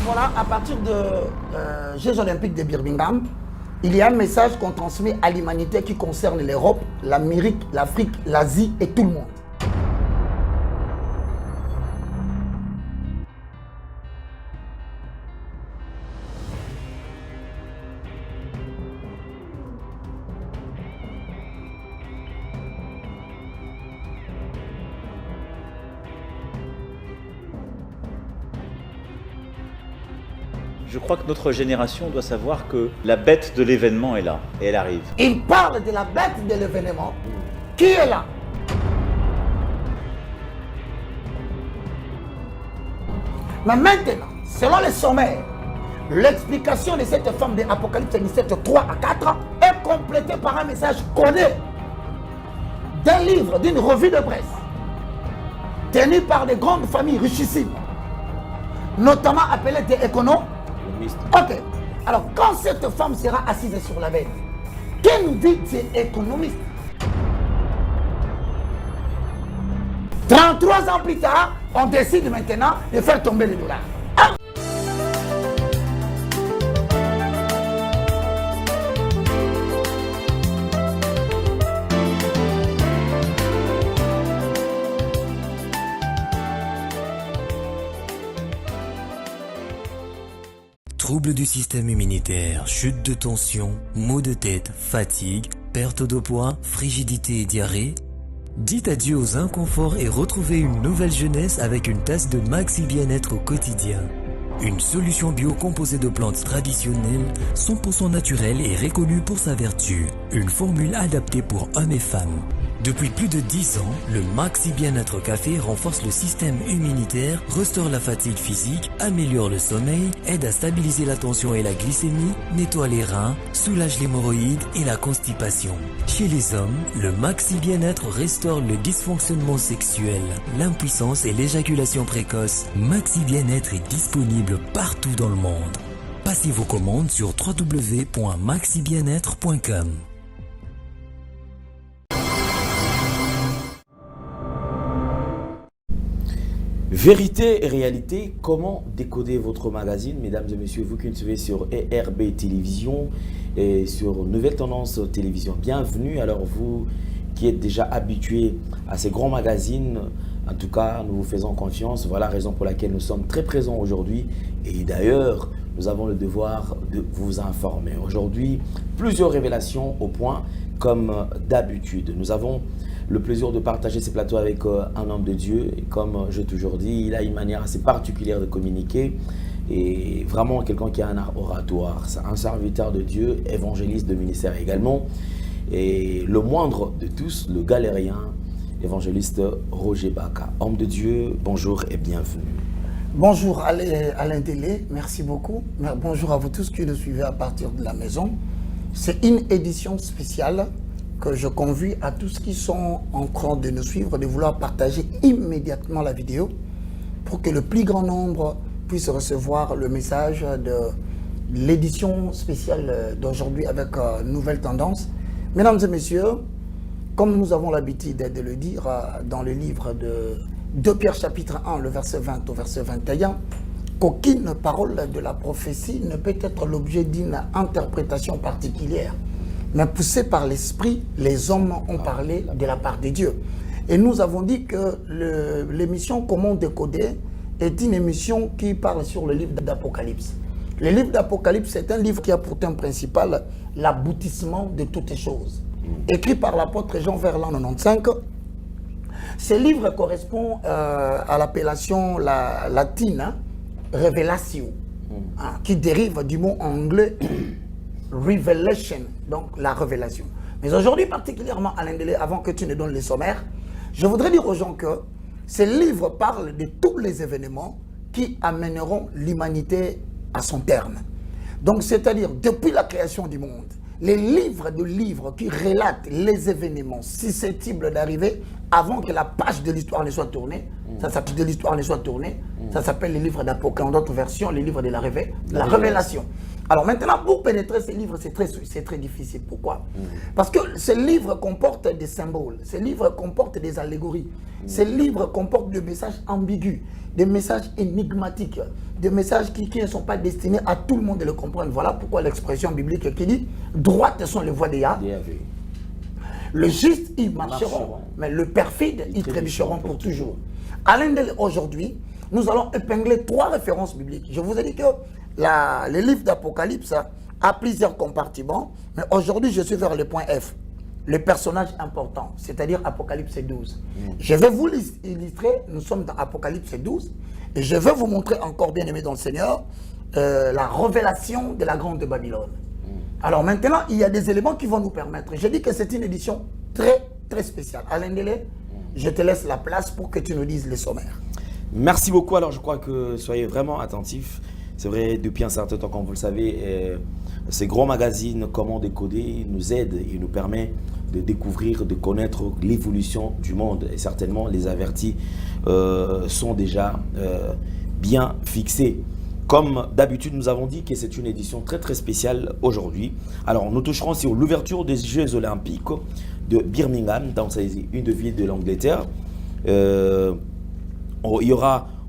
Voilà, à partir de Jeux Olympiques de Birmingham, il y a un message qu'on transmet à l'humanité qui concerne l'Europe, l'Amérique, l'Afrique, l'Asie et tout le monde. Je crois que notre génération doit savoir que la bête de l'événement est là, et elle arrive. Il parle de la bête de l'événement qui est là. Mais maintenant, selon les sommaires, l'explication de cette femme de Apocalypse 17, 3 à 4 est complétée par un message codé d'un livre, d'une revue de presse, tenu par des grandes familles richissimes, notamment appelées des économes. Ok. Alors, quand cette femme sera assise sur la bête, qu'elle nous dit c'est économiste. 33 ans plus tard, on décide maintenant de faire tomber le dollar. Troubles du système immunitaire, chute de tension, maux de tête, fatigue, perte de poids, frigidité et diarrhée. Dites adieu aux inconforts et retrouvez une nouvelle jeunesse avec une tasse de Maxi Bien-être au quotidien. Une solution bio composée de plantes traditionnelles, 100% naturelle et reconnue pour sa vertu. Une formule adaptée pour hommes et femmes. Depuis plus de 10 ans, le Maxi Bien-être Café renforce le système immunitaire, restaure la fatigue physique, améliore le sommeil, aide à stabiliser la tension et la glycémie, nettoie les reins, soulage l'hémorroïde et la constipation. Chez les hommes, le Maxi Bien-être restaure le dysfonctionnement sexuel, l'impuissance et l'éjaculation précoce. Maxi Bien-être est disponible partout dans le monde. Passez vos commandes sur www.maxibienêtre.com. Vérité et réalité, comment décoder votre magazine, mesdames et messieurs, vous qui nous suivez sur ERB Télévision et sur Nouvelle Tendance Télévision. Bienvenue, alors vous qui êtes déjà habitués à ces grands magazines, en tout cas, nous vous faisons confiance. Voilà la raison pour laquelle nous sommes très présents aujourd'hui. Et d'ailleurs, nous avons le devoir de vous informer. Aujourd'hui, plusieurs révélations au point, comme d'habitude. Nous avons le plaisir de partager ces plateaux avec un homme de Dieu. Et comme j'ai toujours dit, il a une manière assez particulière de communiquer. Et vraiment quelqu'un qui a un art oratoire. C'est un serviteur de Dieu, évangéliste de ministère également. Et le moindre de tous, le galérien, évangéliste Roger Baka. Homme de Dieu, bonjour et bienvenue. Bonjour Alain Délé, merci beaucoup. Bonjour à vous tous qui nous suivez à partir de la maison. C'est une édition spéciale que je convie à tous qui sont en train de nous suivre, de vouloir partager immédiatement la vidéo pour que le plus grand nombre puisse recevoir le message de l'édition spéciale d'aujourd'hui avec Nouvelle Tendance. Mesdames et messieurs, comme nous avons l'habitude de le dire dans le livre de 2 Pierre chapitre 1, le verset 20 au verset 21, qu'aucune parole de la prophétie ne peut être l'objet d'une interprétation particulière. Mais poussés par l'esprit, les hommes ont parlé de la part de Dieu. Et nous avons dit que l'émission Comment décoder est une émission qui parle sur le livre d'Apocalypse. Le livre d'Apocalypse, c'est un livre qui a pour thème principal l'aboutissement de toutes les choses. Écrit par l'apôtre Jean vers l'an 95, ce livre correspond à l'appellation latine révélation, qui dérive du mot anglais revelation, donc la révélation. Mais aujourd'hui particulièrement, Alain Délé, avant que tu ne donnes les sommaires, je voudrais dire aux gens que ce livre parle de tous les événements qui amèneront l'humanité à son terme. Donc c'est-à-dire depuis la création du monde, les livres qui relatent les événements susceptibles d'arriver avant que la page de l'histoire ne soit tournée. Ça s'appelle ça s'appelle les livres d'Apocalypse, en d'autres versions, les livres de la révélation. Alors maintenant, pour pénétrer ces livres, c'est très difficile. Pourquoi? Parce que ces livres comportent des symboles, ces livres comportent des allégories, ces livres comportent des messages ambigus, des messages énigmatiques. des messages qui ne sont pas destinés à tout le monde de le comprendre. Voilà pourquoi l'expression biblique qui dit « droites sont les voies des Yahvé ». Le juste, ils marcheront, mais le perfide, ils trébucheront pour toujours. À l'Indel, aujourd'hui, nous allons épingler 3 références bibliques. Je vous ai dit que le livre d'Apocalypse a plusieurs compartiments, mais aujourd'hui, je suis vers le point F, le personnage important, c'est-à-dire Apocalypse 12. Je vais vous illustrer, nous sommes dans Apocalypse 12, et je vais vous montrer encore, bien aimé dans le Seigneur, la révélation de la grande Babylone. Alors maintenant, il y a des éléments qui vont nous permettre. Je dis que c'est une édition très, très spéciale. Alain Delay, je te laisse la place pour que tu nous dises les sommaires. Merci beaucoup. Alors, je crois que soyez vraiment attentifs. C'est vrai, depuis un certain temps, comme vous le savez, ces grands magazines, Comment décoder, nous aident et nous permet de découvrir, de connaître l'évolution du monde. Et certainement, les avertis sont déjà bien fixés. Comme d'habitude, nous avons dit que c'est une édition très très spéciale aujourd'hui. Alors, nous toucherons sur l'ouverture des Jeux Olympiques de Birmingham, dans une des villes de l'Angleterre. On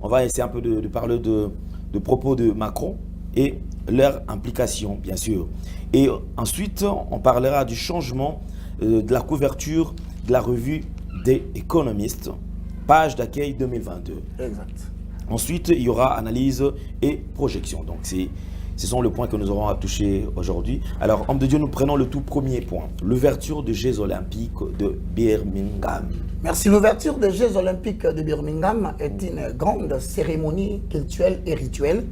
va essayer un peu de parler de propos de Macron et leur implication, bien sûr. Et ensuite, on parlera du changement de la couverture de la revue des économistes, page d'accueil 2022. Exact. Ensuite, il y aura analyse et projection. Donc, ce sont les points que nous aurons à toucher aujourd'hui. Alors, homme de Dieu, nous prenons le tout premier point. L'ouverture des Jeux Olympiques de Birmingham. Merci. L'ouverture des Jeux Olympiques de Birmingham est une grande cérémonie culturelle et rituelle,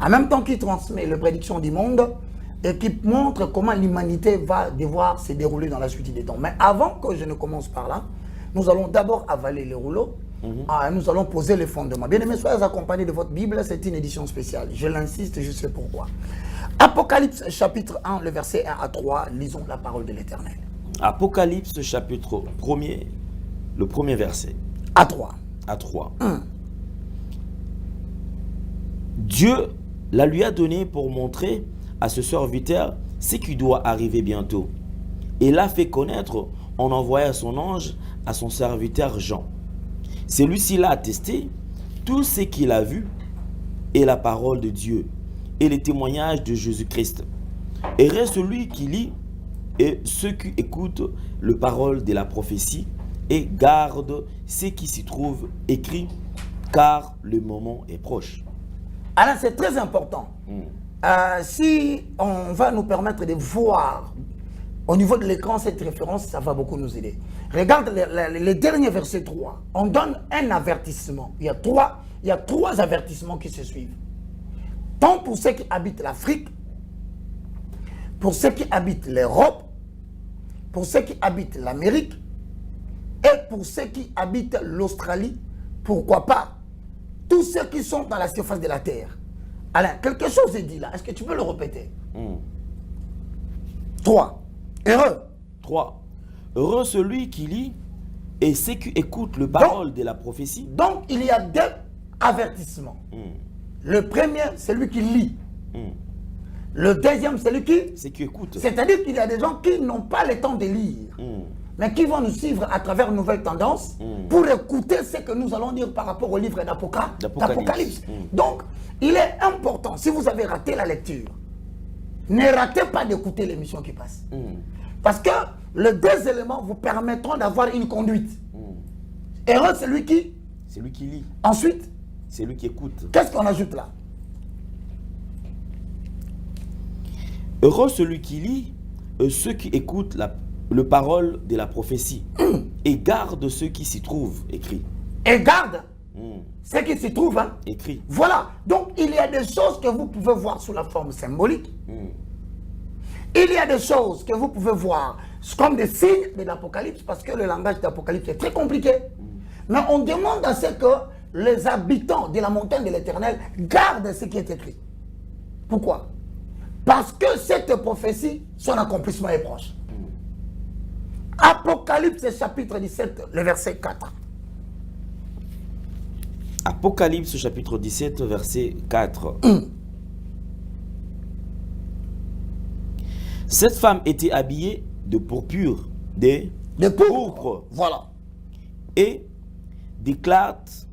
en même temps qui transmet les prédictions du monde et qui montre comment l'humanité va devoir se dérouler dans la suite des temps. Mais avant que je ne commence par là, nous allons d'abord avaler les rouleaux. Nous allons poser les fondements. Bien aimés, soyez accompagnés de votre Bible, c'est une édition spéciale. Je l'insiste, je sais pourquoi. Apocalypse chapitre 1, le verset 1 à 3, lisons la parole de l'Éternel. Apocalypse chapitre 1er, le premier verset. À 3. À 3. Dieu la lui a donné pour montrer à ce serviteur ce qui doit arriver bientôt. Et l'a fait connaître en envoyant son ange à son serviteur Jean. Celui-ci l'a attesté tout ce qu'il a vu et la parole de Dieu et les témoignages de Jésus-Christ. Heureux celui qui lit et ceux qui écoutent les paroles de la prophétie et gardent ce qui s'y trouve écrit, car le moment est proche. Alors c'est très important. Si on va nous permettre de voir au niveau de l'écran cette référence, ça va beaucoup nous aider. Regarde les derniers versets 3. On donne un avertissement. Il y a trois avertissements qui se suivent. Tant pour ceux qui habitent l'Afrique, pour ceux qui habitent l'Europe, pour ceux qui habitent l'Amérique et pour ceux qui habitent l'Australie, pourquoi pas tous ceux qui sont dans la surface de la terre. Alain, quelque chose est dit là. Est-ce que tu peux le répéter? 3. Heureux. 3. Heureux celui qui lit et ceux qui écoutent les paroles de la prophétie. Donc, il y a 2 avertissements. Le premier, c'est celui qui lit. Le deuxième, c'est celui qui... Ceux qui écoutent. C'est-à-dire qu'il y a des gens qui n'ont pas le temps de lire, mais qui vont nous suivre à travers Nouvelles Tendances pour écouter ce que nous allons dire par rapport au livre d'Apocalypse. Donc, il est important, si vous avez raté la lecture, ne ratez pas d'écouter l'émission qui passe. Parce que les 2 éléments vous permettront d'avoir une conduite. Heureux celui qui... Celui qui lit. Ensuite... Celui qui écoute. Qu'est-ce qu'on ajoute là? Heureux celui qui lit et ceux qui écoutent le parole de la prophétie et garde ceux qui s'y trouvent, écrit. Et garde ceux qui s'y trouvent, hein? Écrit. Voilà. Donc, il y a des choses que vous pouvez voir sous la forme symbolique. Il y a des choses que vous pouvez voir comme des signes de l'Apocalypse, parce que le langage d'Apocalypse est très compliqué. Mais on demande à ce que les habitants de la montagne de l'Éternel gardent ce qui est écrit. Pourquoi? Parce que cette prophétie, son accomplissement est proche. Apocalypse chapitre 17, le verset 4. Apocalypse chapitre 17, verset 4. Cette femme était habillée de pourpure, de pourpre. Voilà. Et d'écarlate.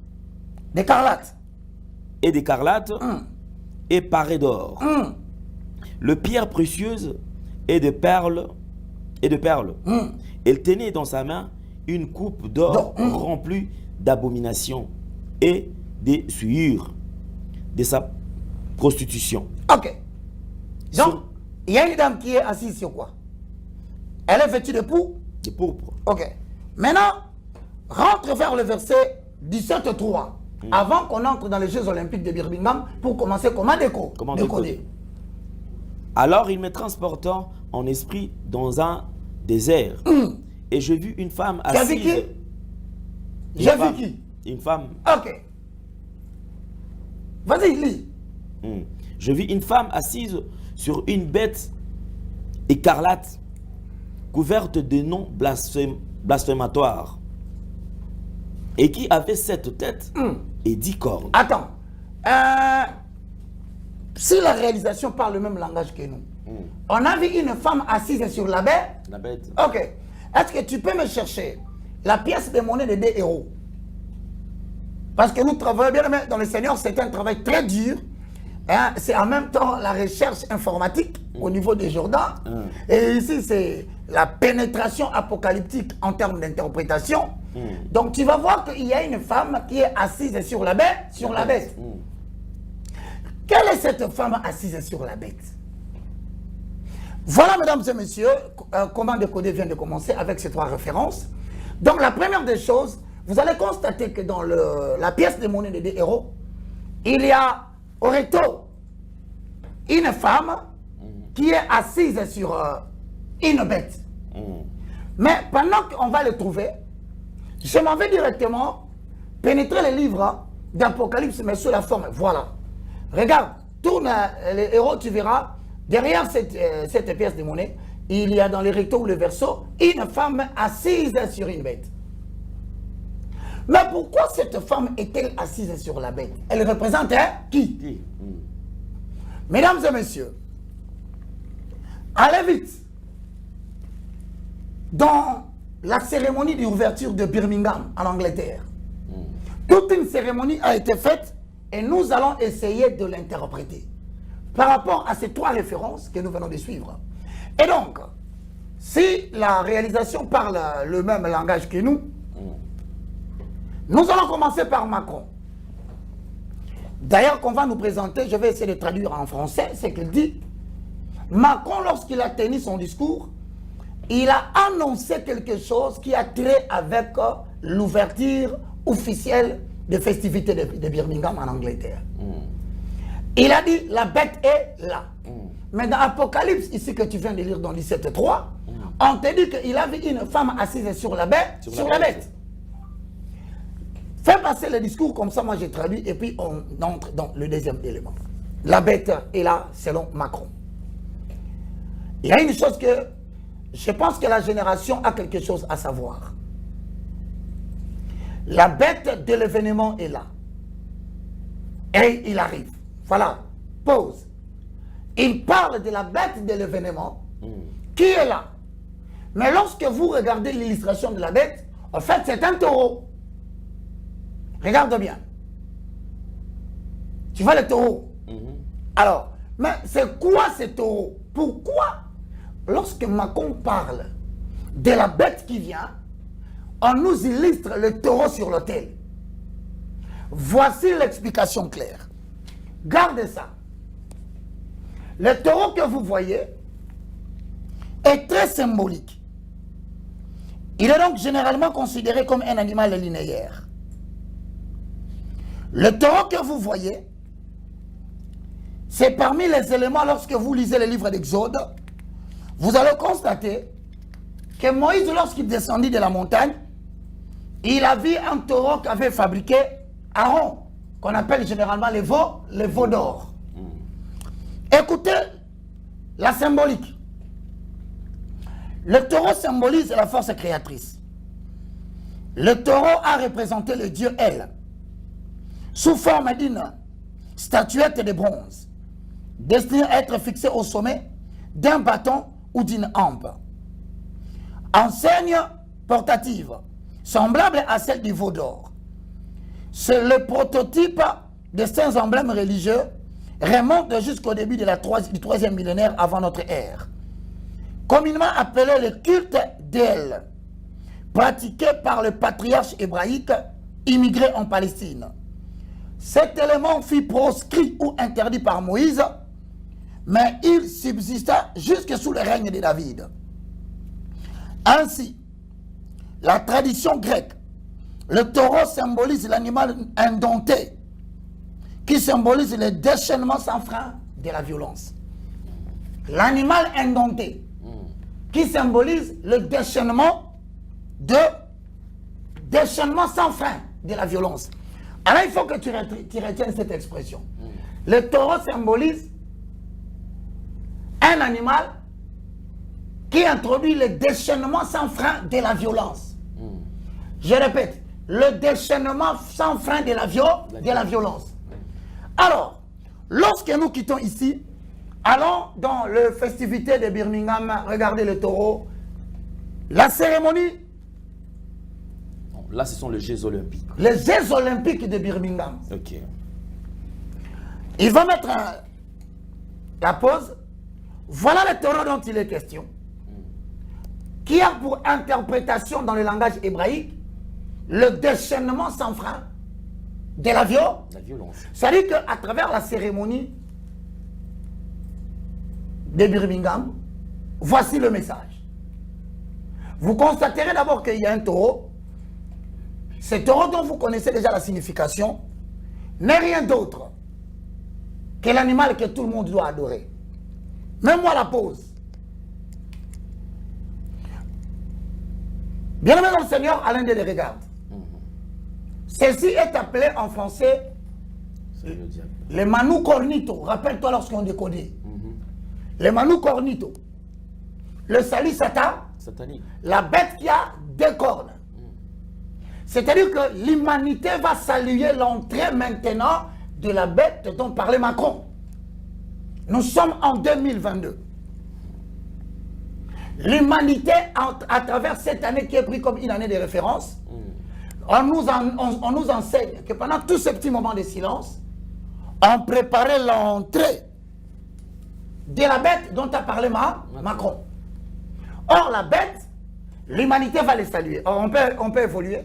D'écarlate. et d'écarlate et parée d'or. Le pierre précieuse et de perles. Elle tenait dans sa main une coupe d'or remplie d'abominations et des souillures de sa prostitution. Ok. Donc, il y a une dame qui est assise sur quoi? Elle est vêtue de pourpre. De pourpre. Ok. Maintenant, rentre vers le verset 17.3. Avant qu'on entre dans les Jeux Olympiques de Birmingham pour commencer comment décoder. Alors il me transporta en esprit dans un désert. Et j'ai vu une femme assise. J'ai vu qui? J'ai vu qui? Une femme. Ok. Vas-y, lis. Je vis une femme assise sur une bête écarlate, couverte de noms blasphématoires, et qui avait 7 têtes et 10 cornes. Attends. Si la réalisation parle le même langage que nous, on a vu une femme assise sur la bête. La bête. Ok. Est-ce que tu peux me chercher la pièce de monnaie des 2 héros? Parce que nous travaillons bien, mais dans le Seigneur, c'est un travail très dur. Hein? C'est en même temps la recherche informatique au niveau des Jourdains. Et ici, c'est la pénétration apocalyptique en termes d'interprétation. Donc, tu vas voir qu'il y a une femme qui est assise sur la bête. Quelle est cette femme assise sur la bête? Voilà, mesdames et messieurs, comment décoder vient de commencer avec ces 3 références. Donc, la première des choses, vous allez constater que dans la pièce de monnaie des 2 héros, il y a au recto une femme qui est assise sur une bête. Mais pendant qu'on va le trouver, je m'en vais directement pénétrer les livres d'Apocalypse, mais sous la forme. Voilà. Regarde, tourne les héros, tu verras, derrière cette pièce de monnaie, il y a dans le recto ou le verso une femme assise sur une bête. Mais pourquoi cette femme est-elle assise sur la bête? Elle représente qui? Mesdames et messieurs, allez vite. Dans la cérémonie d'ouverture de Birmingham en Angleterre, toute une cérémonie a été faite et nous allons essayer de l'interpréter par rapport à ces 3 références que nous venons de suivre. Et donc, si la réalisation parle le même langage que nous, nous allons commencer par Macron. D'ailleurs, qu'on va nous présenter, je vais essayer de traduire en français ce qu'il dit. Macron, lorsqu'il a tenu son discours, il a annoncé quelque chose qui a trait avec l'ouverture officielle des festivités de Birmingham en Angleterre. Il a dit, la bête est là. Mais dans Apocalypse, ici que tu viens de lire dans 17.3, on te dit qu'il a vu une femme assise sur la bête. Fais passer le discours comme ça, moi j'ai traduit, et puis on entre dans le deuxième élément. La bête est là, selon Macron. Il y a une chose que je pense que la génération a quelque chose à savoir. La bête de l'événement est là. Et il arrive. Voilà. Pause. Il parle de la bête de l'événement qui est là. Mais lorsque vous regardez l'illustration de la bête, en fait, c'est un taureau. Regarde bien. Tu vois le taureau? Alors, mais c'est quoi ce taureau? Pourquoi, lorsque Macron parle de la bête qui vient, on nous illustre le taureau sur l'autel? Voici l'explication claire. Gardez ça. Le taureau que vous voyez est très symbolique. Il est donc généralement considéré comme un animal linéaire. Le taureau que vous voyez, c'est parmi les éléments, lorsque vous lisez le livre d'Exode, vous allez constater que Moïse, lorsqu'il descendit de la montagne, il a vu un taureau qu'avait fabriqué Aaron, qu'on appelle généralement les veaux d'or. Écoutez la symbolique. Le taureau symbolise la force créatrice. Le taureau a représenté le dieu El, sous forme d'une statuette de bronze, destinée à être fixée au sommet d'un bâton ou d'une hampe. Enseigne portative, semblable à celle du veau d'or. C'est le prototype de ces emblèmes religieux remonte jusqu'au début de du 3e millénaire avant notre ère, communément appelé le culte d'El, pratiqué par le patriarche hébraïque immigré en Palestine. Cet élément fut proscrit ou interdit par Moïse, mais il subsista jusque sous le règne de David. Ainsi, la tradition grecque, le taureau symbolise l'animal indompté, qui symbolise le déchaînement sans frein de la violence. L'animal indompté, qui symbolise le déchaînement sans frein de la violence. Alors il faut que tu retiennes cette expression. Le taureau symbolise un animal qui introduit le déchaînement sans frein de la violence. Je répète, le déchaînement sans frein de la violence. Alors, lorsque nous quittons ici, allons dans les festivités de Birmingham, regardez le taureau, la cérémonie. Là, ce sont les Jeux Olympiques. Les Jeux Olympiques de Birmingham. Ok. Il va mettre la pause. Voilà le taureau dont il est question, qui a pour interprétation dans le langage hébraïque le déchaînement sans frein de la violence. C'est-à-dire qu'à travers la cérémonie de Birmingham, voici le message. Vous constaterez d'abord qu'il y a un taureau. Ce taureau dont vous connaissez déjà la signification n'est rien d'autre que l'animal que tout le monde doit adorer. Mets-moi la pause. Bien-aimé dans le Seigneur, Alain de les regarde. Ceci est appelé en français le Manu Cornito. Rappelle-toi lorsqu'on décodait. Le Manu Cornito. Le Salih Satanique. La bête qui a 2 cornes. C'est-à-dire que l'humanité va saluer l'entrée maintenant de la bête dont parlait Macron. Nous sommes en 2022. L'humanité, à travers cette année qui est prise comme une année de référence, on nous enseigne que pendant tous ces petits moments de silence, on préparait l'entrée de la bête dont a parlé Macron. Or, la bête, l'humanité va les saluer. Or, on peut évoluer.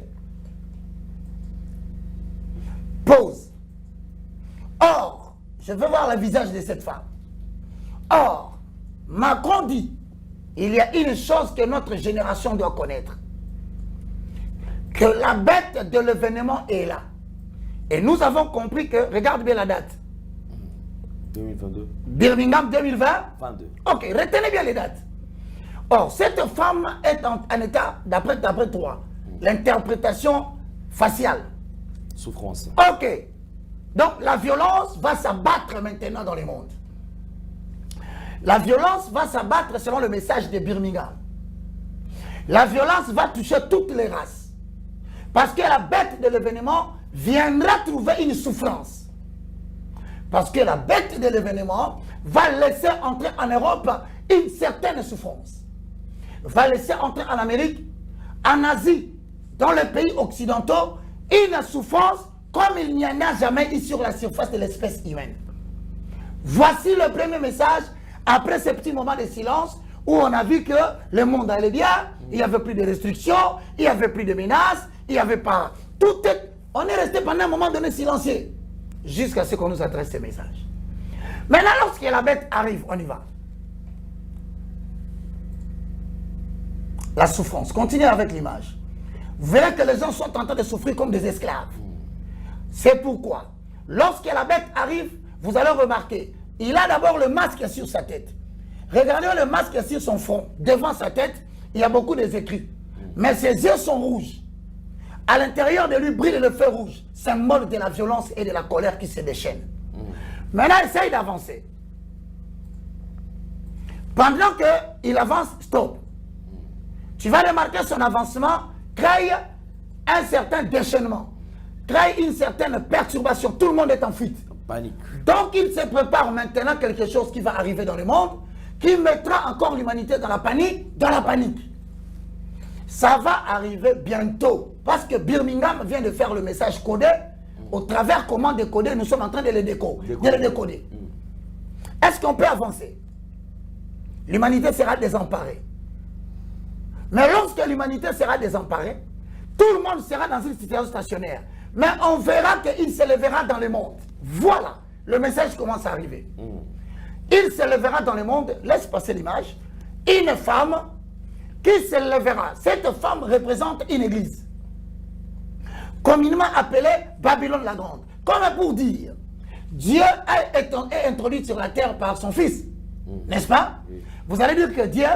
Pause. Or, je veux voir le visage de cette femme. Or, Macron dit, il y a une chose que notre génération doit connaître. Que la bête de l'événement est là. Et nous avons compris que, regarde bien la date. 2022. Birmingham 2020. 22. Ok, retenez bien les dates. Or, cette femme est en état, d'après toi, l'interprétation faciale. Souffrance. Ok. Donc, la violence va s'abattre maintenant dans le monde. La violence va s'abattre selon le message de Birmingham. La violence va toucher toutes les races. Parce que la bête de l'événement viendra trouver une souffrance. Parce que la bête de l'événement va laisser entrer en Europe une certaine souffrance. Va laisser entrer en Amérique, en Asie, dans les pays occidentaux, une souffrance comme il n'y en a jamais eu sur la surface de l'espèce humaine. Voici le premier message après ce petit moment de silence où on a vu que le monde allait bien, il n'y avait plus de restrictions, il n'y avait plus de menaces, il n'y avait pas... On est resté pendant un moment donné silencieux jusqu'à ce qu'on nous adresse ce message. Maintenant, lorsque la bête arrive, on y va. La souffrance. Continuez avec l'image. Vous verrez que les gens sont en train de souffrir comme des esclaves. C'est pourquoi, lorsque la bête arrive, vous allez remarquer, il a d'abord le masque sur sa tête. Regardez le masque sur son front. Devant sa tête, il y a beaucoup d'écrits. Mais ses yeux sont rouges. À l'intérieur de lui brille le feu rouge, symbole de la violence et de la colère qui se déchaîne. Maintenant, essaye d'avancer. Pendant qu'il avance, stop. Tu vas remarquer son avancement crée un certain déchaînement, crée une certaine perturbation. Tout le monde est en fuite. Panique. Donc il se prépare maintenant quelque chose qui va arriver dans le monde, qui mettra encore l'humanité dans la panique, Ça va arriver bientôt, parce que Birmingham vient de faire le message codé Au travers comment décoder, nous sommes en train de les décoder. Est-ce qu'on peut avancer? L'humanité sera désemparée. Mais lorsque l'humanité sera désemparée, tout le monde sera dans une situation stationnaire. Mais on verra qu'il s'élèvera dans le monde. Voilà, le message commence à arriver. Il s'élèvera dans le monde, laisse passer l'image, une femme qui s'élèvera. Cette femme représente une église, communément appelée Babylone la Grande. Comme pour dire, Dieu est introduit sur la terre par son Fils, n'est-ce pas? Vous allez dire que Dieu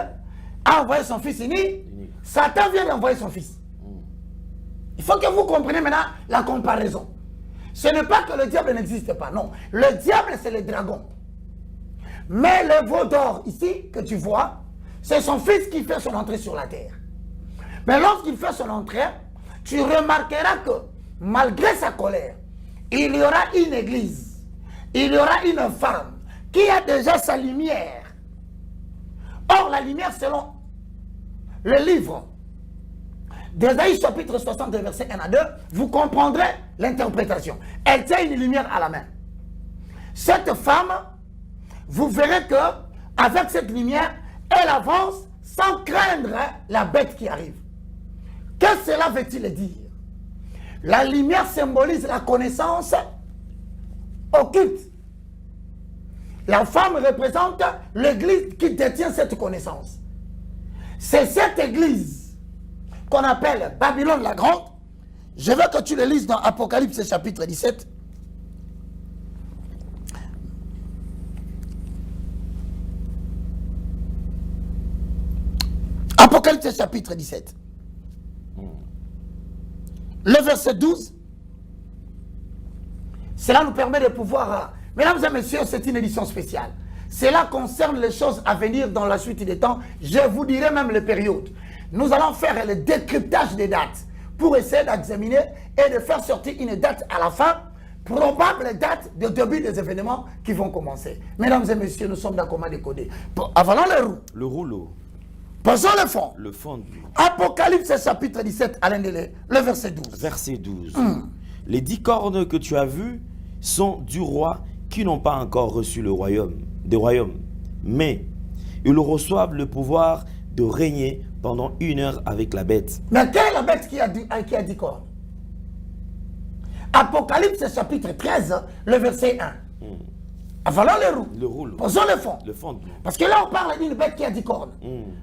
a envoyé son Fils unique, Satan vient d'envoyer son Fils. Il faut que vous compreniez maintenant la comparaison. Ce n'est pas que le diable n'existe pas, non. Le diable, c'est le dragon. Mais le veau d'or, ici, que tu vois, c'est son Fils qui fait son entrée sur la terre. Mais lorsqu'il fait son entrée, tu remarqueras que, malgré sa colère, il y aura une église, il y aura une femme qui a déjà sa lumière. Or, la lumière, selon le livre d'Ésaïe chapitre 60, verset 1 à 2, vous comprendrez l'interprétation. Elle tient une lumière à la main. Cette femme, vous verrez que avec cette lumière, elle avance sans craindre la bête qui arrive. Que cela veut-il dire? La lumière symbolise la connaissance occulte. La femme représente l'église qui détient cette connaissance. C'est cette église qu'on appelle Babylone la Grande. Je veux que tu le lises dans Apocalypse chapitre 17. Apocalypse chapitre 17. Le verset 12. Cela nous permet de pouvoir... Mesdames et messieurs, c'est une édition spéciale. Cela concerne les choses à venir dans la suite des temps. Je vous dirai même les périodes. Nous allons faire le décryptage des dates pour essayer d'examiner et de faire sortir une date à la fin, probable date de début des événements qui vont commencer. Mesdames et messieurs, nous sommes dans comment décoder. Avalons le roux. Le rouleau. Posons le fond. Le fond. Apocalypse chapitre 17, Alain Delay, le verset 12. Verset 12. Les 10 cornes que tu as vues sont du roi qui n'ont pas encore reçu le royaume, des royaumes. Mais ils reçoivent le pouvoir de régner pendant 1 heure avec la bête. Mais quelle est la bête qui a 10 cornes? Apocalypse chapitre 13, le verset 1. Avalons le roux. Le rouleau. Posons le fond. Le fond. Parce que là, on parle d'une bête qui a 10 cornes.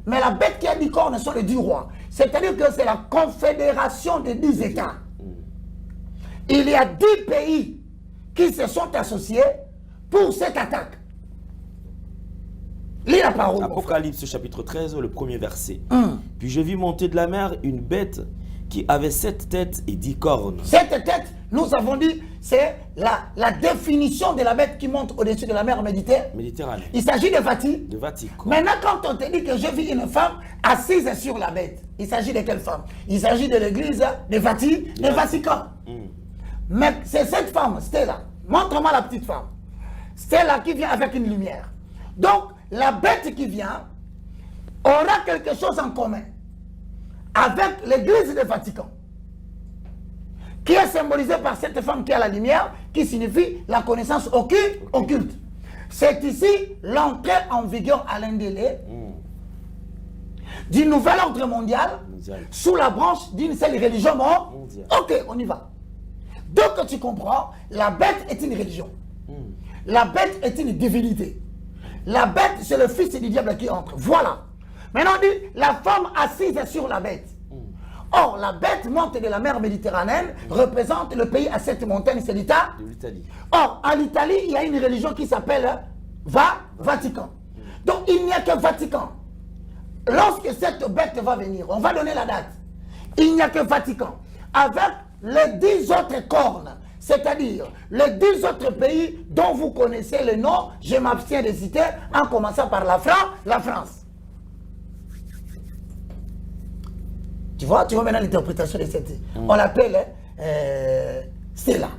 Mais la bête qui a 10 cornes sont les 10 rois. C'est-à-dire que c'est la confédération des 10 États. Il y a 10 pays qui se sont associés pour cette attaque. Lis la parole. Apocalypse chapitre 13, le premier verset. Puis je vis monter de la mer une bête qui avait 7 têtes et 10 cornes. Cette tête, nous avons dit, c'est la définition de la bête qui monte au-dessus de la mer Méditerranée. Il s'agit de Vati. De Vatican. Maintenant, quand on te dit que je vis une femme assise sur la bête, il s'agit de quelle femme? Il s'agit de l'église de Vati, de Vatican. Mais c'est cette femme, Stella. Montre-moi la petite femme. Stella qui vient avec une lumière. Donc, la bête qui vient aura quelque chose en commun avec l'église de Vatican, qui est symbolisée par cette femme qui a la lumière, qui signifie la connaissance occulte. C'est ici l'entrée en vigueur à l'Indélé du nouvel ordre mondial sous la branche d'une seule religion mondiale. Ok, on y va. Donc tu comprends, la bête est une religion. La bête est une divinité. La bête, c'est le fils du diable qui entre. Voilà. Maintenant on dit, la femme assise sur la bête. Or, la bête monte de la mer Méditerranée, représente le pays à 7 montagnes, c'est l'Italie. Or, en Italie, il y a une religion qui s'appelle Vatican. Donc, il n'y a que Vatican. Lorsque cette bête va venir, on va donner la date. Il n'y a que Vatican. Avec les 10 autres cornes, c'est-à-dire les 10 autres pays dont vous connaissez le nom, je m'abstiens de citer, en commençant par la France. Tu vois maintenant l'interprétation de cette... On l'appelle Stella.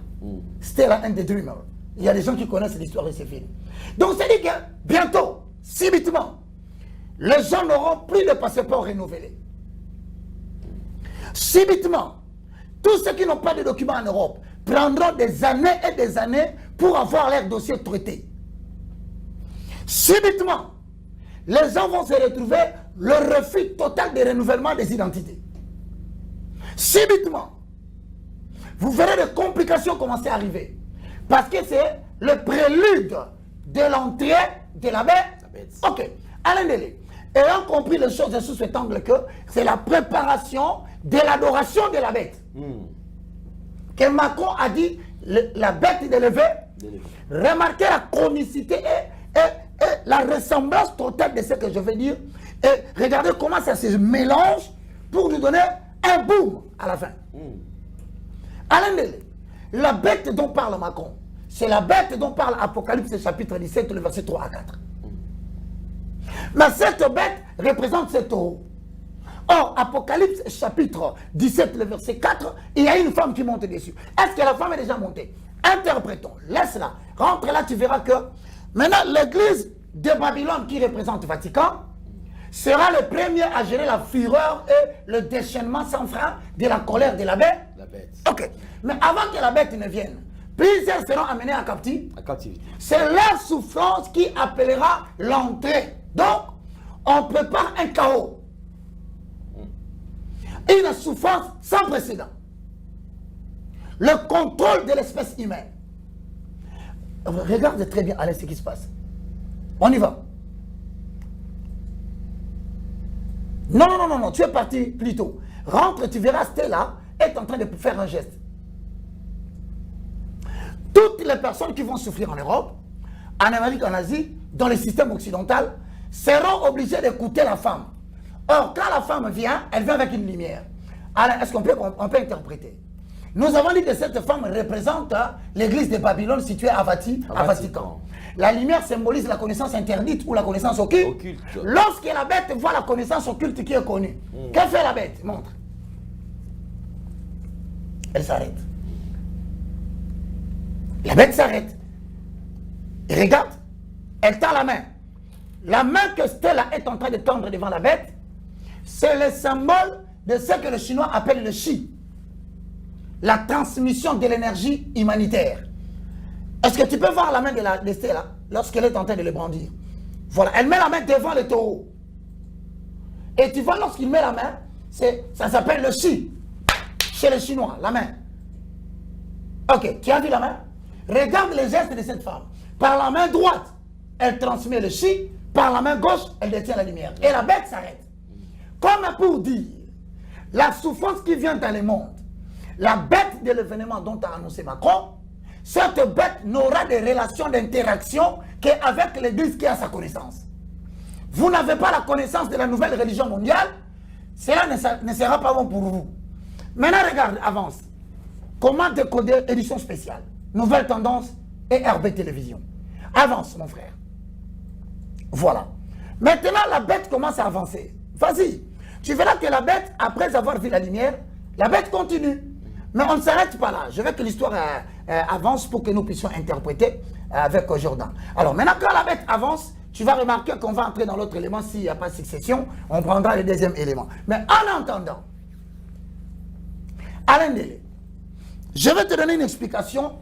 Stella and the Dreamer. Il y a des gens qui connaissent l'histoire de ces films. Donc, c'est-à-dire que bientôt, subitement, les gens n'auront plus de passeport renouvelé. Subitement, tous ceux qui n'ont pas de documents en Europe prendront des années et des années pour avoir leur dossier traité. Subitement, les gens vont se retrouver le refus total de renouvellement des identités. Subitement, vous verrez des complications commencer à arriver. Parce que c'est le prélude de l'entrée de la bête. Ok, Alain Delé, ayant compris les choses sous cet angle que c'est la préparation de l'adoration de la bête. Que Macron a dit la bête d'élevée. Remarquez la chronicité et la ressemblance totale de ce que je veux dire. Et regardez comment ça se mélange pour nous donner un boom à la fin. Alain Delé, la bête dont parle Macron, c'est la bête dont parle Apocalypse chapitre 17, le verset 3 à 4. Mais cette bête représente ce taureau. Or, Apocalypse chapitre 17, le verset 4, il y a une femme qui monte dessus. Est-ce que la femme est déjà montée? Interprétons, laisse-la. Rentre là, tu verras que maintenant l'église de Babylone qui représente le Vatican sera le premier à gérer la fureur et le déchaînement sans frein de la colère de la bête. Ok. Mais avant que la bête ne vienne, plusieurs seront amenés en captivité. C'est leur souffrance qui appellera l'entrée. Donc, on prépare un chaos. Une souffrance sans précédent. Le contrôle de l'espèce humaine. Regarde très bien, Alain, ce qui se passe. On y va. Non, tu es parti plus tôt. Rentre, tu verras Stella est en train de faire un geste. Toutes les personnes qui vont souffrir en Europe, en Amérique, en Asie, dans le système occidental, seront obligées d'écouter la femme. Or, quand la femme vient, elle vient avec une lumière. Alors, est-ce qu'on peut interpréter? Nous avons dit que cette femme représente l'église de Babylone située à Vatican. La lumière symbolise la connaissance interdite ou la connaissance occulte. Lorsque la bête voit la connaissance occulte qui est connue, que fait la bête? Montre. Elle s'arrête. La bête s'arrête. Et regarde, elle tend la main. La main que Stella est en train de tendre devant la bête, c'est le symbole de ce que le chinois appelle le chi. La transmission de l'énergie humanitaire. Est-ce que tu peux voir la main de Stella lorsqu'elle est en train de le brandir? Voilà, elle met la main devant le taureau. Et tu vois, lorsqu'il met la main, ça s'appelle le chi. Chez les Chinois, la main. Ok, tu as vu la main? Regarde les gestes de cette femme. Par la main droite, elle transmet le chi. Par la main gauche, elle détient la lumière. Et la bête s'arrête. Comme pour dire, la souffrance qui vient dans le monde, la bête de l'événement dont a annoncé Macron, cette bête n'aura de relations d'interaction qu'avec l'église qui a sa connaissance. Vous n'avez pas la connaissance de la nouvelle religion mondiale, cela ne sera pas bon pour vous. Maintenant, regarde, avance. Comment décoder édition spéciale, nouvelle tendance et RB Télévision. Avance, mon frère. Voilà. Maintenant, la bête commence à avancer. Vas-y. Tu verras que la bête, après avoir vu la lumière, la bête continue. Mais on ne s'arrête pas là. Je veux que l'histoire avance pour que nous puissions interpréter avec Jordan. Alors maintenant, quand la bête avance, tu vas remarquer qu'on va entrer dans l'autre élément. S'il n'y a pas de succession, on prendra le deuxième élément. Mais en attendant, Alain Delé, je vais te donner une explication.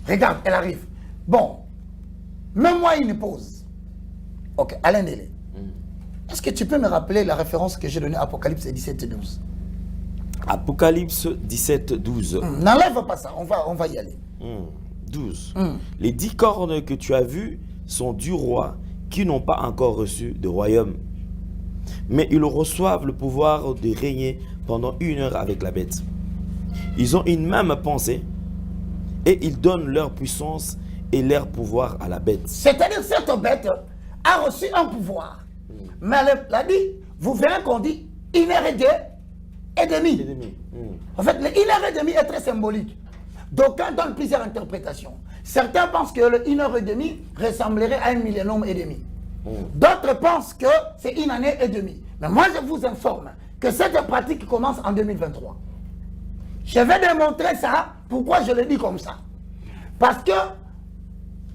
Regarde, elle arrive. Bon, mets-moi une pause. Ok, Alain Delé. Est-ce que tu peux me rappeler la référence que j'ai donnée à Apocalypse 17:12? Apocalypse 17:12. N'enlève pas ça, on va y aller. 12. Les 10 cornes que tu as vues sont du roi qui n'ont pas encore reçu de royaume. Mais ils reçoivent le pouvoir de régner pendant 1 heure avec la bête. Ils ont une même pensée et ils donnent leur puissance et leur pouvoir à la bête. C'est-à-dire que cette bête a reçu un pouvoir. Mais elle a dit, vous verrez qu'on dit 1h30. En fait, le 1h30 est très symbolique. D'aucuns donnent plusieurs interprétations. Certains pensent que le 1h30 ressemblerait à 1,5 million. D'autres pensent que c'est 1 année et demie. Mais moi, je vous informe que cette pratique commence en 2023. Je vais démontrer ça. Pourquoi je le dis comme ça? Parce que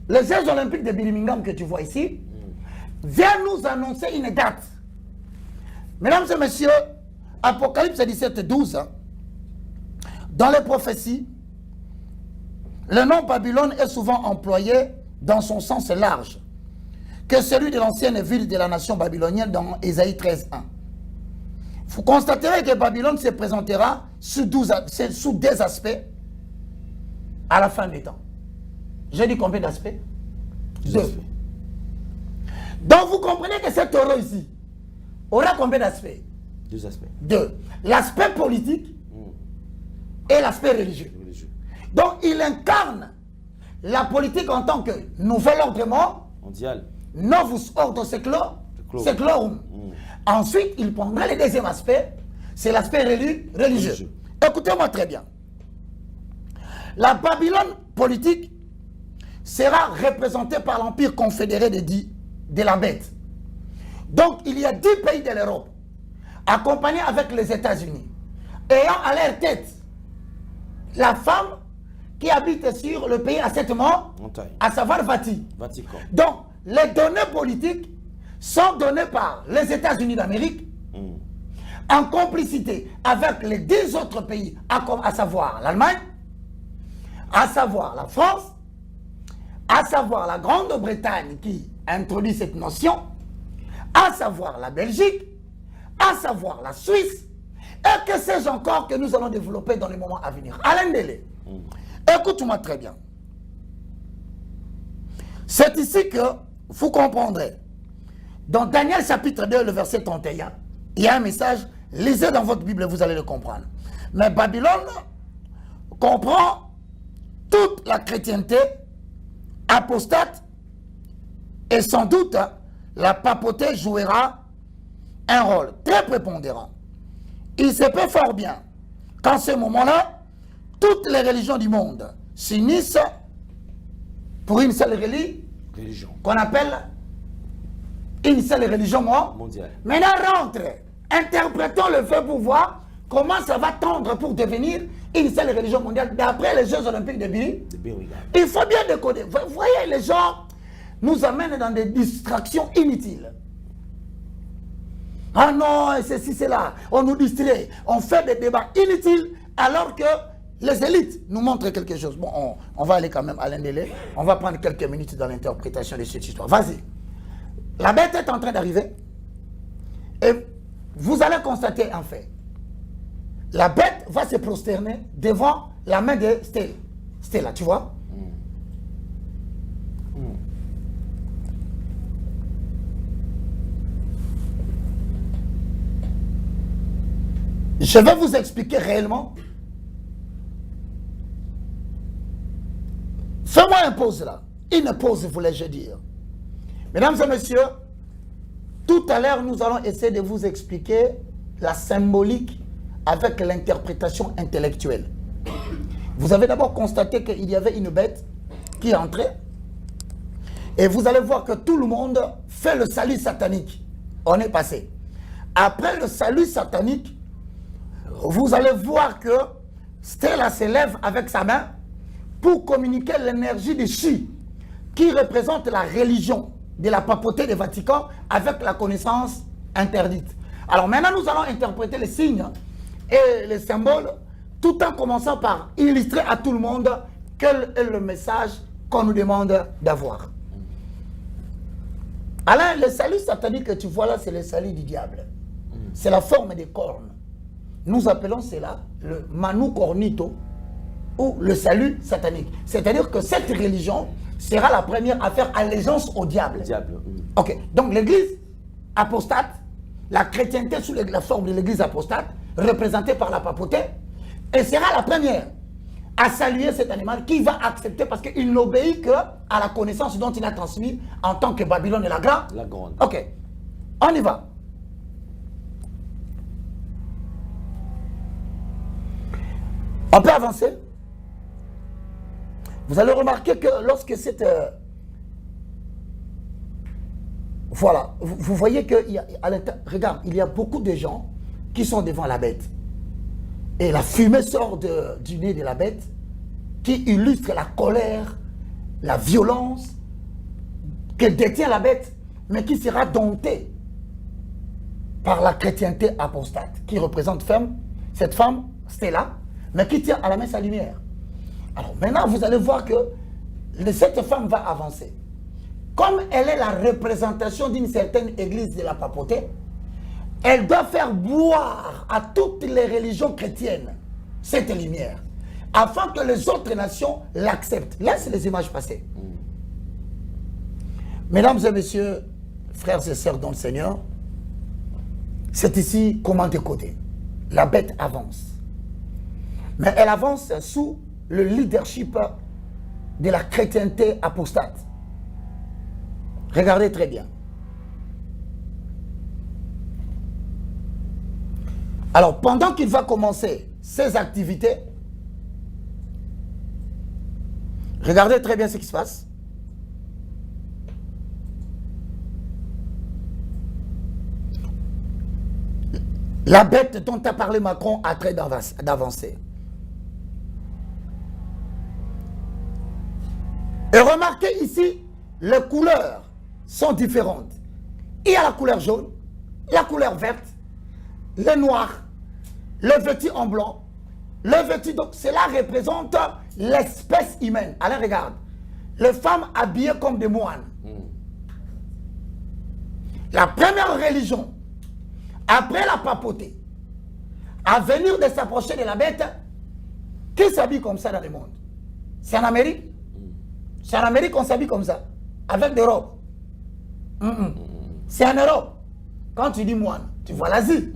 les Jeux Olympiques de Birmingham que tu vois ici viennent nous annoncer une date. Mesdames et messieurs, Apocalypse 17:12, dans les prophéties, le nom Babylone est souvent employé dans son sens large que celui de l'ancienne ville de la nation babylonienne dans Ésaïe 13:1. Vous constaterez que Babylone se présentera sous des aspects à la fin des temps. J'ai dit combien d'aspects? Deux. Donc vous comprenez que cet euro ici aura combien d'aspects? Deux aspects. Deux. L'aspect politique et l'aspect religieux. Donc il incarne la politique en tant que nouvel ordre mondial. Novus ordo seclorum. Ensuite, il prendra le deuxième aspect, c'est l'aspect religieux. Écoutez-moi très bien. La Babylone politique sera représentée par l'empire confédéré de la bête. Donc, il y a 10 pays de l'Europe, accompagnés avec les États-Unis, ayant à leur tête la femme qui habite sur le pays à 7 montagne, à savoir Vatican. Donc, les données politiques sont données par les États-Unis d'Amérique en complicité avec les 10 autres pays, à savoir l'Allemagne, à savoir la France, à savoir la Grande-Bretagne qui introduit cette notion, à savoir la Belgique, à savoir la Suisse, et que sais-je encore que nous allons développer dans les moments à venir. Alain Délé, écoute-moi très bien. C'est ici que vous comprendrez. Dans Daniel chapitre 2, le verset 31, il y a un message, lisez dans votre Bible, vous allez le comprendre. Mais Babylone comprend toute la chrétienté apostate et sans doute la papauté jouera un rôle très prépondérant. Il se peut fort bien qu'en ce moment-là, toutes les religions du monde s'unissent pour une seule religion qu'on appelle une seule religion mondiale. Maintenant, rentre, interprétons le fait pour voir comment ça va tendre pour devenir une seule religion mondiale d'après les Jeux Olympiques de Birmingham. Il faut bien décoder. Vous voyez, les gens nous amènent dans des distractions inutiles. Ah non, ceci, c'est là. On nous distrait. On fait des débats inutiles alors que les élites nous montrent quelque chose. Bon, on va aller quand même à l'indélé. On va prendre quelques minutes dans l'interprétation de cette histoire. Vas-y. La bête est en train d'arriver. Et vous allez constater un fait. La bête va se prosterner devant la main de Stella, tu vois? Je vais vous expliquer réellement. Fais-moi une pause là. Une pause, voulais-je dire. Mesdames et messieurs, tout à l'heure, nous allons essayer de vous expliquer la symbolique avec l'interprétation intellectuelle. Vous avez d'abord constaté qu'il y avait une bête qui entrait. Et vous allez voir que tout le monde fait le salut satanique. On est passé. Après le salut satanique, vous allez voir que Stella se lève avec sa main pour communiquer l'énergie de Chi, qui représente la religion de la papauté du Vatican avec la connaissance interdite. Alors maintenant, nous allons interpréter les signes et les symboles tout en commençant par illustrer à tout le monde quel est le message qu'on nous demande d'avoir. Alain, le salut satanique que tu vois là, c'est le salut du diable. C'est la forme des cornes. Nous appelons cela le Manu Cornito ou le salut satanique. C'est-à-dire que cette religion sera la première à faire allégeance au diable. Ok, donc l'église apostate, la chrétienté sous la forme de l'église apostate, représentée par la papauté, elle sera la première à saluer cet animal qui va accepter parce qu'il n'obéit qu'à la connaissance dont il a transmis en tant que Babylone et la grande. Ok, on y va. On peut avancer. Vous allez remarquer que lorsque cette... voilà, vous voyez que regarde, il y a beaucoup de gens qui sont devant la bête. Et la fumée sort du nez de la bête qui illustre la colère, la violence que détient la bête, mais qui sera domptée par la chrétienté apostate, qui représente cette femme, Stella, mais qui tient à la main sa lumière. Alors maintenant, vous allez voir que cette femme va avancer. Comme elle est la représentation d'une certaine église de la papauté, elle doit faire boire à toutes les religions chrétiennes cette lumière, afin que les autres nations l'acceptent. Laisse les images passer. Mesdames et messieurs, frères et sœurs dans le Seigneur, c'est ici comment décoder. La bête avance. Mais elle avance sous le leadership de la chrétienté apostate. Regardez très bien. Alors, pendant qu'il va commencer ses activités, regardez très bien ce qui se passe. La bête dont a parlé Macron a trait d'avancer. Et remarquez ici, les couleurs sont différentes. Il y a la couleur jaune, la couleur verte, le noir, le vêtu en blanc, le vêtu, donc cela représente l'espèce humaine. Allez, regarde. Les femmes habillées comme des moines. La première religion, après la papauté, à venir de s'approcher de la bête, qui s'habille comme ça dans le monde? C'est en Amérique? C'est en Amérique qu'on s'habille comme ça, avec des robes. C'est en Europe. Quand tu dis moine, tu vois l'Asie.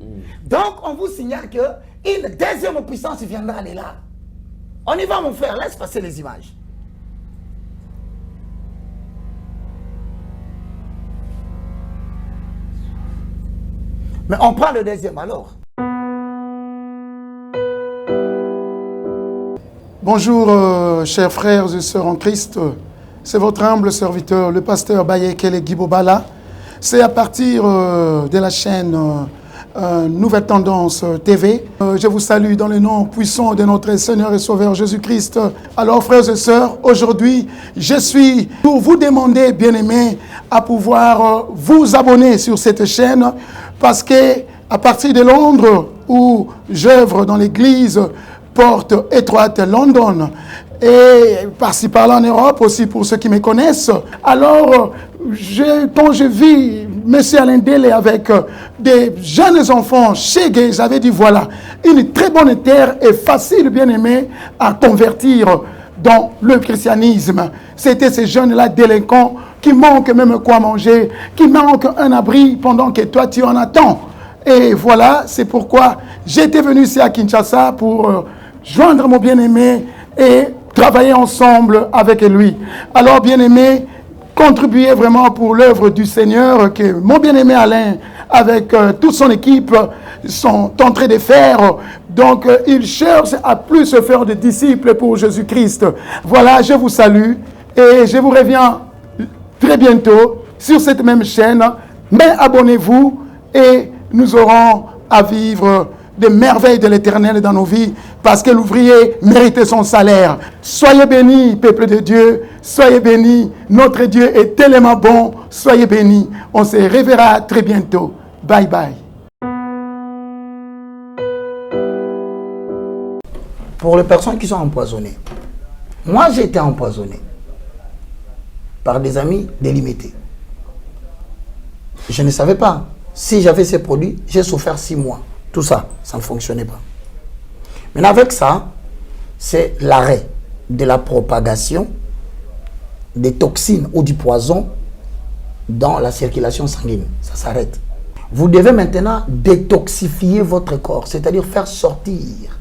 Donc, on vous signale qu'une deuxième puissance viendra de là. On y va, mon frère, laisse passer les images. Mais on prend le deuxième alors. Bonjour, chers frères et sœurs en Christ. C'est votre humble serviteur, le pasteur Bayekele Guibobala. C'est à partir de la chaîne Nouvelle Tendance TV. Je vous salue dans le nom puissant de notre Seigneur et Sauveur Jésus-Christ. Alors, frères et sœurs, aujourd'hui, je suis pour vous demander, bien-aimés, à pouvoir vous abonner sur cette chaîne parce que à partir de Londres, où j'œuvre dans l'église Porte Étroite London, et par-ci par-là en Europe aussi pour ceux qui me connaissent. Alors, quand je vis M. Alain Délé avec des jeunes enfants chez Gay, j'avais dit voilà, une très bonne terre et facile, bien aimé, à convertir dans le christianisme. C'était ces jeunes-là délinquants qui manquent même quoi manger, qui manquent un abri pendant que toi tu en attends. Et voilà, c'est pourquoi j'étais venu ici à Kinshasa pour joindre mon bien-aimé et travailler ensemble avec lui. Alors, bien-aimé, contribuez vraiment pour l'œuvre du Seigneur que mon bien-aimé Alain, avec toute son équipe, sont en train de faire. Donc, il cherche à plus se faire de disciples pour Jésus-Christ. Voilà, je vous salue et je vous reviens très bientôt sur cette même chaîne. Mais abonnez-vous et nous aurons à vivre des merveilles de l'Éternel dans nos vies, parce que l'ouvrier mérite son salaire. Soyez bénis, peuple de Dieu, soyez bénis, notre Dieu est tellement bon, soyez bénis. On se reverra très bientôt. Bye bye. Pour les personnes qui sont empoisonnées, moi j'ai été empoisonné par des amis délimités. Je ne savais pas. Si j'avais ces produits, j'ai souffert 6 mois. Tout ça, ça ne fonctionnait pas. Maintenant, avec ça, c'est l'arrêt de la propagation des toxines ou du poison dans la circulation sanguine. Ça s'arrête. Vous devez maintenant détoxifier votre corps, c'est-à-dire faire sortir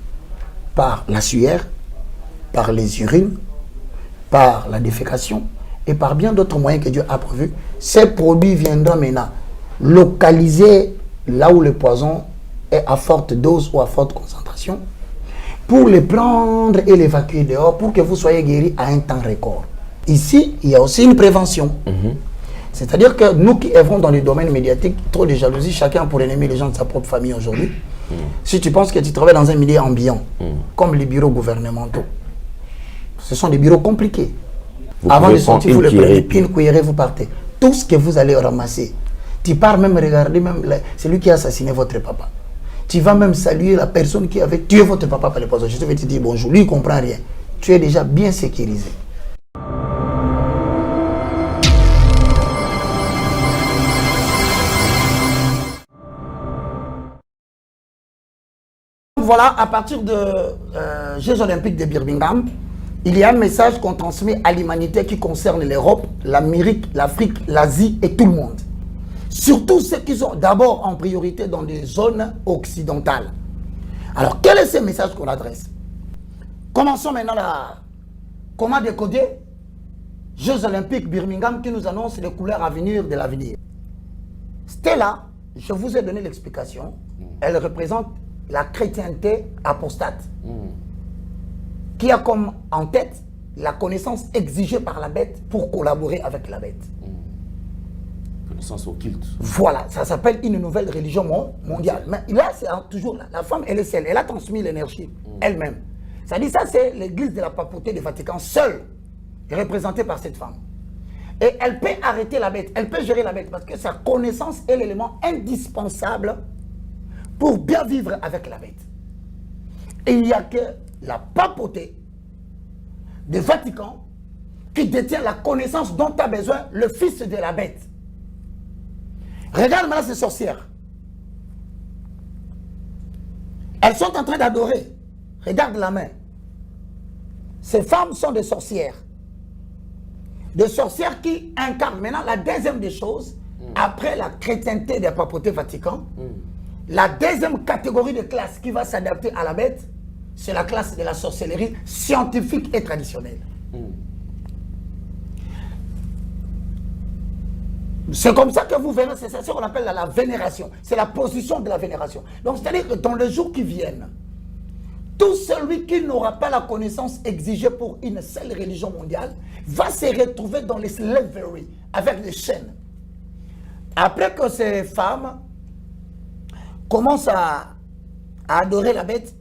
par la sueur, par les urines, par la défécation et par bien d'autres moyens que Dieu a prévus. Ces produits viendront maintenant localiser là où le poison est à forte dose ou à forte concentration, pour les prendre et l'évacuer dehors pour que vous soyez guéris à un temps record. Ici, il y a aussi une prévention. C'est-à-dire que nous qui œuvrons dans le domaine médiatique, trop de jalousie, chacun pour ennemi les gens de sa propre famille aujourd'hui. Si tu penses que tu travailles dans un milieu ambiant, comme les bureaux gouvernementaux, ce sont des bureaux compliqués. Avant de sortir, vous le prenez, puis une cuillerée, vous partez. Tout ce que vous allez ramasser, tu pars même regarder même celui qui a assassiné votre papa. Tu vas même saluer la personne qui avait tué votre papa par le poison. Je vais te dire bonjour. Lui, il ne comprend rien. tu es déjà bien sécurisé. Voilà, à partir de Jeux Olympiques de Birmingham, il y a un message qu'on transmet à l'humanité qui concerne l'Europe, l'Amérique, l'Afrique, l'Asie et tout le monde. Surtout ceux qui sont d'abord en priorité dans les zones occidentales. Alors, quel est ce message qu'on adresse? Commençons maintenant là. Comment décoder Jeux Olympiques Birmingham qui nous annonce les couleurs à venir de l'avenir. Stella, je vous ai donné l'explication. Elle représente la chrétienté apostate, qui a comme en tête la connaissance exigée par la bête pour collaborer avec la bête. Connaissance occulte. Voilà, ça s'appelle une nouvelle religion mondiale. Mais là, c'est toujours la femme, elle est seule. Elle a transmis l'énergie elle-même. Ça dit, ça c'est l'église de la papauté du Vatican seule, représentée par cette femme. Et elle peut arrêter la bête, elle peut gérer la bête, parce que sa connaissance est l'élément indispensable pour bien vivre avec la bête. Et il n'y a que la papauté du Vatican qui détient la connaissance dont a besoin le fils de la bête. Regarde maintenant ces sorcières. Elles sont en train d'adorer. Regarde la main. Ces femmes sont des sorcières. Des sorcières qui incarnent. Maintenant, la deuxième des choses, après la chrétienté de la papauté Vatican, la deuxième catégorie de classe qui va s'adapter à la bête, c'est la classe de la sorcellerie scientifique et traditionnelle. C'est comme ça que vous verrez, c'est ça qu'on appelle la vénération. C'est la position de la vénération. Donc, c'est-à-dire que dans les jours qui viennent, tout celui qui n'aura pas la connaissance exigée pour une seule religion mondiale va se retrouver dans les slavery, avec les chaînes. Après que ces femmes commencent à adorer la bête,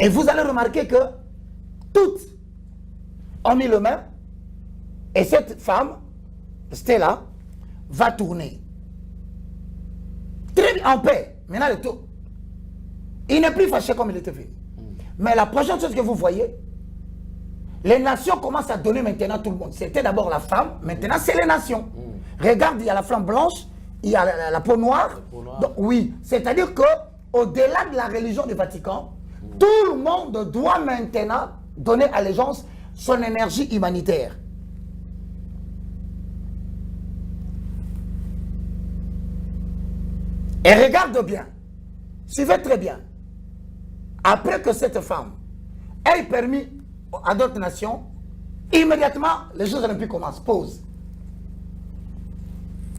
et vous allez remarquer que toutes ont mis le main, et cette femme, Stella, va tourner. Très bien, en paix. Maintenant, le tout. Il n'est plus fâché comme il était fait. Mais la prochaine chose que vous voyez, les nations commencent à donner maintenant tout le monde. C'était d'abord la femme, maintenant c'est les nations. Regarde, il y a la flamme blanche, il y a la peau noire. Donc, oui, c'est-à-dire qu'au-delà de la religion du Vatican, tout le monde doit maintenant donner allégeance son énergie humanitaire. Et regarde bien, suivez très bien. Après que cette femme ait permis à d'autres nations, immédiatement, les Jeux Olympiques commencent. Pause.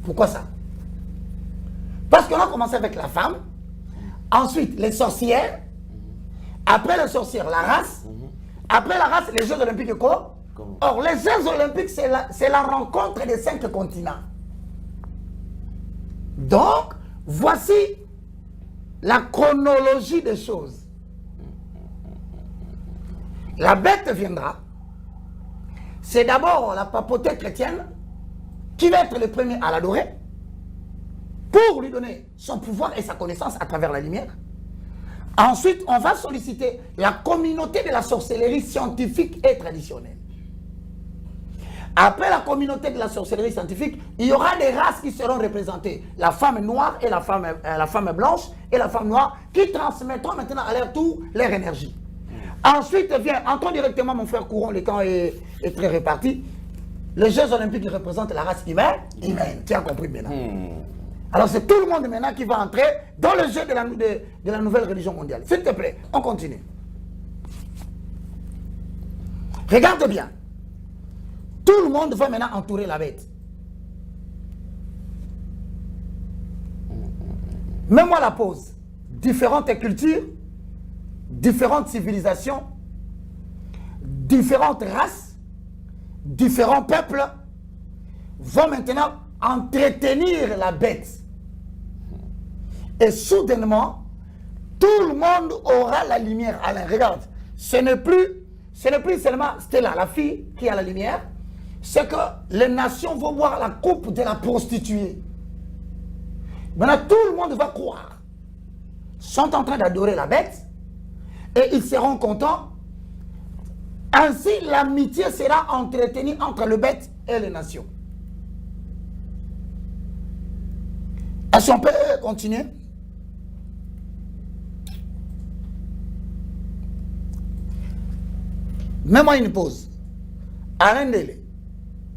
Pourquoi ça? Parce qu'on a commencé avec la femme, ensuite les sorcières, après les sorcières, la race, après la race, les Jeux Olympiques et quoi? Or, les Jeux Olympiques, c'est la rencontre des 5 continents. Donc, voici la chronologie des choses. La bête viendra. C'est d'abord la papauté chrétienne qui va être le premier à l'adorer pour lui donner son pouvoir et sa connaissance à travers la lumière. Ensuite, on va solliciter la communauté de la sorcellerie scientifique et traditionnelle. Après la communauté de la sorcellerie scientifique, il y aura des races qui seront représentées. La femme noire et la femme blanche et la femme noire qui transmettront maintenant à leur tour leur énergie. Ensuite vient, entrons directement mon frère Couron, le temps est très réparti. Les Jeux Olympiques représentent la race humaine. Tu as compris maintenant. Alors c'est tout le monde maintenant qui va entrer dans le jeu de la nouvelle religion mondiale. S'il te plaît, on continue. Regarde bien. Tout le monde va maintenant entourer la bête. Mets-moi la pause. Différentes cultures, différentes civilisations, différentes races, différents peuples vont maintenant entretenir la bête. Et soudainement, tout le monde aura la lumière. Alors, regarde, ce n'est plus seulement Stella, la fille, qui a la lumière, c'est que les nations vont voir la coupe de la prostituée. Maintenant, tout le monde va croire. Ils sont en train d'adorer la bête et ils seront contents Ainsi, l'amitié sera entretenue entre le bête et les nations. Est-ce qu'on peut continuer? Mets-moi une pause. Alain Délé,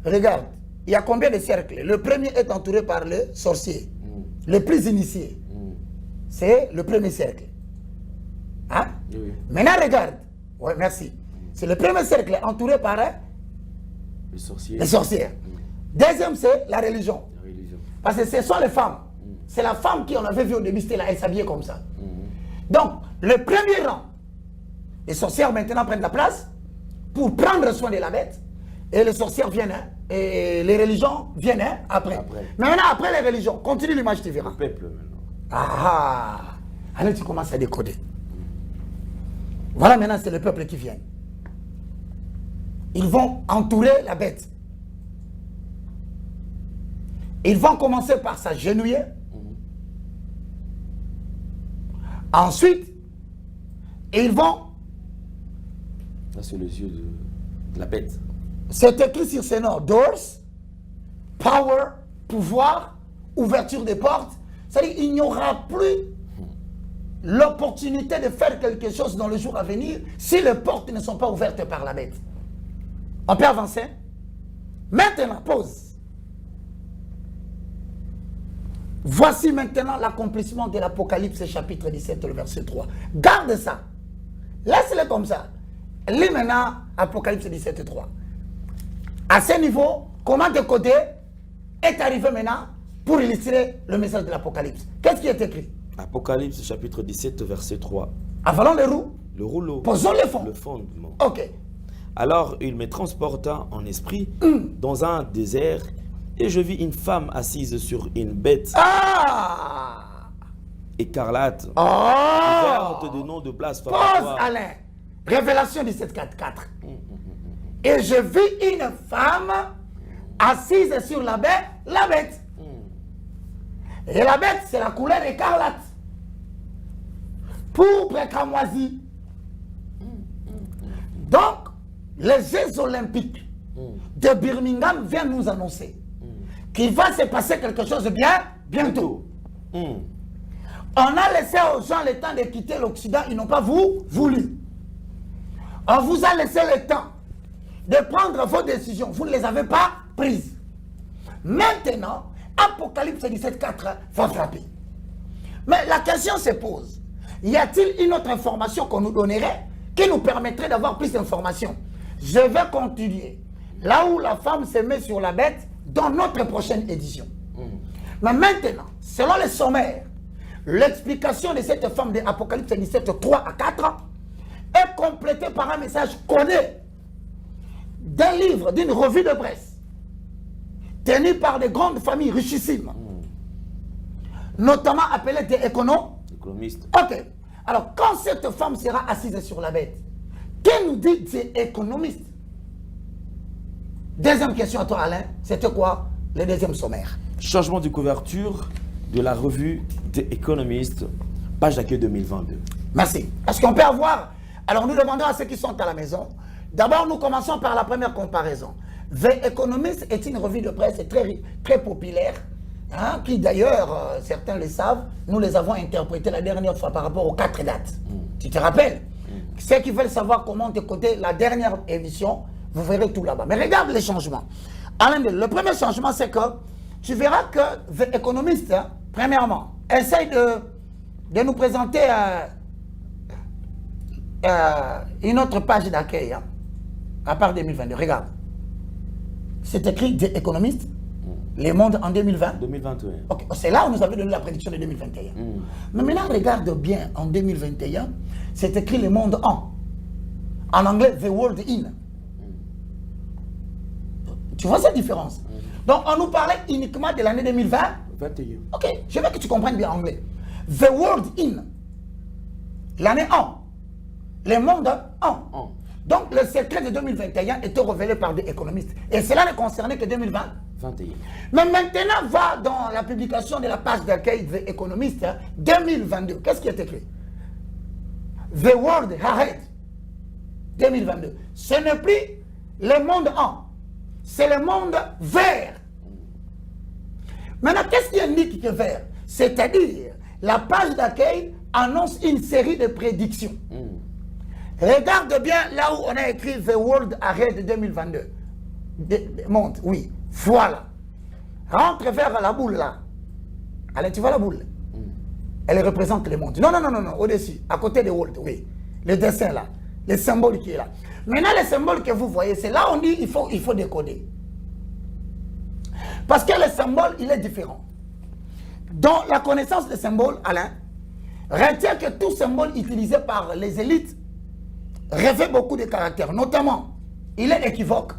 regarde, il y a combien de cercles? Le premier est entouré par le sorcier, le plus initié. C'est le premier cercle. Hein? Oui. Maintenant, regarde. Oui, merci. C'est le premier cercle entouré par Le sorcier. les sorcières. Deuxième, c'est la religion. La religion. Parce que ce sont les femmes. C'est la femme qui, on avait vu au début, c'était là, elle s'habillait comme ça. Donc, le premier rang, les sorcières maintenant prennent la place pour prendre soin de la bête. Et les sorcières viennent, hein, et les religions viennent après. Mais maintenant, après les religions, continue l'image, tu verras. Le peuple maintenant. Ah, alors tu commences à décoder. Voilà, maintenant, c'est le peuple qui vient. Ils vont entourer la bête. Ils vont commencer par s'agenouiller. Ensuite, ils vont... Là, c'est les yeux de la bête. C'est écrit sur ces noms. Doors, power, pouvoir, ouverture des portes. C'est-à-dire qu'il n'y aura plus l'opportunité de faire quelque chose dans le jour à venir si les portes ne sont pas ouvertes par la bête. On peut avancer. Maintenant, pause. Voici maintenant l'accomplissement de l'Apocalypse chapitre 17, le verset 3. Garde ça. Laisse-le comme ça. Lis maintenant Apocalypse 17, 3. À ce niveau, comment décoder est arrivé maintenant pour illustrer le message de l'Apocalypse. Qu'est-ce qui est écrit? Apocalypse chapitre 17, verset 3. Avalons les roues. Le rouleau. Posons les fonds. Le fondement. Ok. Alors il me transporta en esprit dans un désert et je vis une femme assise sur une bête Ah! écarlate, Oh! couverte de noms de Pause, blasphématoire. Alain. Révélation 17, 4, 4. Et je vis une femme assise sur la bête. Et la bête, c'est la couleur écarlate. Pourpre cramoisi. Donc, les Jeux Olympiques de Birmingham viennent nous annoncer qu'il va se passer quelque chose de bien bientôt. On a laissé aux gens le temps de quitter l'Occident, ils n'ont pas voulu. On vous a laissé le temps de prendre vos décisions, vous ne les avez pas prises. Maintenant, Apocalypse 17.4 va frapper. Mais la question se pose, y a-t-il une autre information qu'on nous donnerait qui nous permettrait d'avoir plus d'informations? Je vais continuer. Là où la femme se met sur la bête dans notre prochaine édition. Mais maintenant, selon le sommaire, l'explication de cette femme de Apocalypse 17, 3 à 4 est complétée par un message codé d'un livre, d'une revue de presse, tenu par des grandes familles richissimes, notamment appelées des Économistes. Ok. Alors, quand cette femme sera assise sur la bête, qui nous dit des économistes? Deuxième question à toi, Alain, c'était quoi le deuxième sommaire? Changement de couverture de la revue The Economist, page d'accueil 2022. Merci. Est-ce qu'on peut avoir... Alors, nous demandons à ceux qui sont à la maison. D'abord, nous commençons par la première comparaison. The Economist est une revue de presse très, très populaire, hein, qui d'ailleurs, certains le savent, nous les avons interprétés la dernière fois par rapport aux 4 dates. Tu te rappelles? Ceux qui veulent savoir comment décoder la dernière émission, vous verrez tout là-bas. Mais regarde les changements. Alain, le premier changement, c'est que tu verras que The Economist, hein, premièrement, essaye de nous présenter une autre page d'accueil, hein, à part 2022. Regarde. C'est écrit The Economist, Les Mondes en 2020. 2021. Okay. C'est là où nous avons donné la prédiction de 2021. Mais maintenant, regarde bien, en 2021, c'est écrit Le Monde en. En anglais, The World in. Tu vois cette différence? Donc, on nous parlait uniquement de l'année 2020. 21. Ok, je veux que tu comprennes bien anglais. The World in. L'année en. Le monde en. Donc, le secret de 2021 était révélé par des économistes. Et cela ne concernait que 2020. 21. Mais maintenant, va dans la publication de la page d'accueil The Economist, hein, 2022. Qu'est-ce qui est écrit? The World Ahead. 2022. Ce n'est plus le monde en, c'est le monde vert. Maintenant, qu'est-ce qui indique que vert? C'est-à-dire, la page d'accueil annonce une série de prédictions. Regarde bien là où on a écrit The World Ahead 2022. Monte, oui. Voilà. Rentre vers la boule là. Allez, tu vois la boule? Elle représente le monde. Non, non, non, non, non, au-dessus, à côté de World, oui. Le dessin là, le symbole qui est là. Maintenant, le symbole que vous voyez, c'est là où on dit il faut décoder. Parce que le symbole, il est différent. Dans la connaissance des symboles, Alain, retient que tout symbole utilisé par les élites revêt beaucoup de caractères. Notamment, il est équivoque.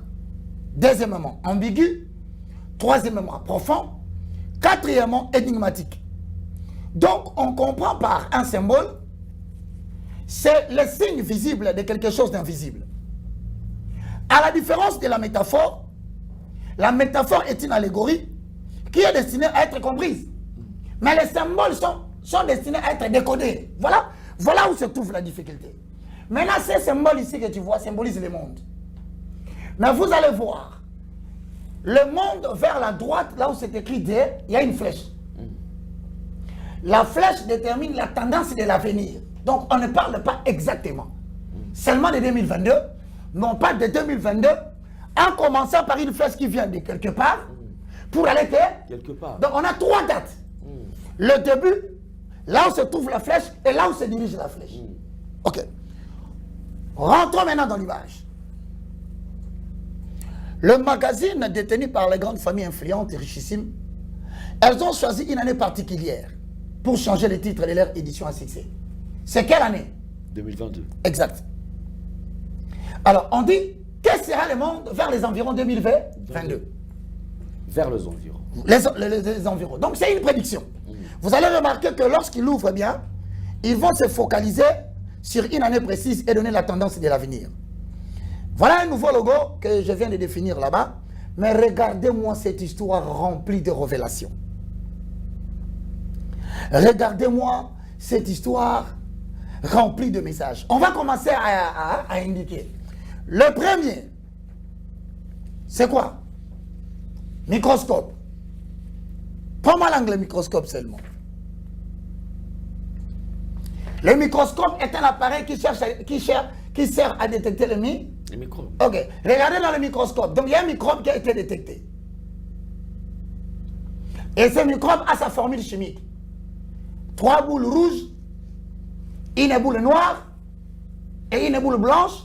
Deuxièmement, ambigu. Troisièmement, profond. Quatrièmement, énigmatique. Donc, on comprend par un symbole, c'est le signe visible de quelque chose d'invisible. À la différence de la métaphore est une allégorie qui est destinée à être comprise. Mais les symboles sont destinés à être décodés. Voilà où se trouve la difficulté. Maintenant, ces symboles ici que tu vois symbolisent le monde. Mais vous allez voir, le monde vers la droite, là où c'est écrit D, il y a une flèche. La flèche détermine la tendance de l'avenir. Donc, on ne parle pas exactement. Seulement de 2022, non pas de 2022, en commençant par une flèche qui vient de quelque part, pour aller quelque part. Donc, on a 3 dates. Le début, là où se trouve la flèche, et là où se dirige la flèche. Ok. Rentrons maintenant dans l'image. Le magazine détenu par les grandes familles influentes et richissimes, elles ont choisi une année particulière pour changer le titre de leur édition à succès. C'est quelle année? 2022. Exact. Alors, on dit, quel sera le monde vers les environs 2022? Vers les environs. Les environs. Donc, c'est une prédiction. Vous allez remarquer que lorsqu'ils l'ouvrent bien, ils vont se focaliser sur une année précise et donner la tendance de l'avenir. Voilà un nouveau logo que je viens de définir là-bas. Mais regardez-moi cette histoire remplie de révélations. Regardez-moi cette histoire remplie de messages. On va commencer à indiquer. Le premier, c'est quoi? Microscope. Prends-moi l'angle microscope seulement. Le microscope est un appareil qui sert à détecter les microbes. Ok. Regardez dans le microscope. Donc, il y a un microbe qui a été détecté. Et ce microbe a sa formule chimique. 3 boules rouges, une boule noire et une boule blanche.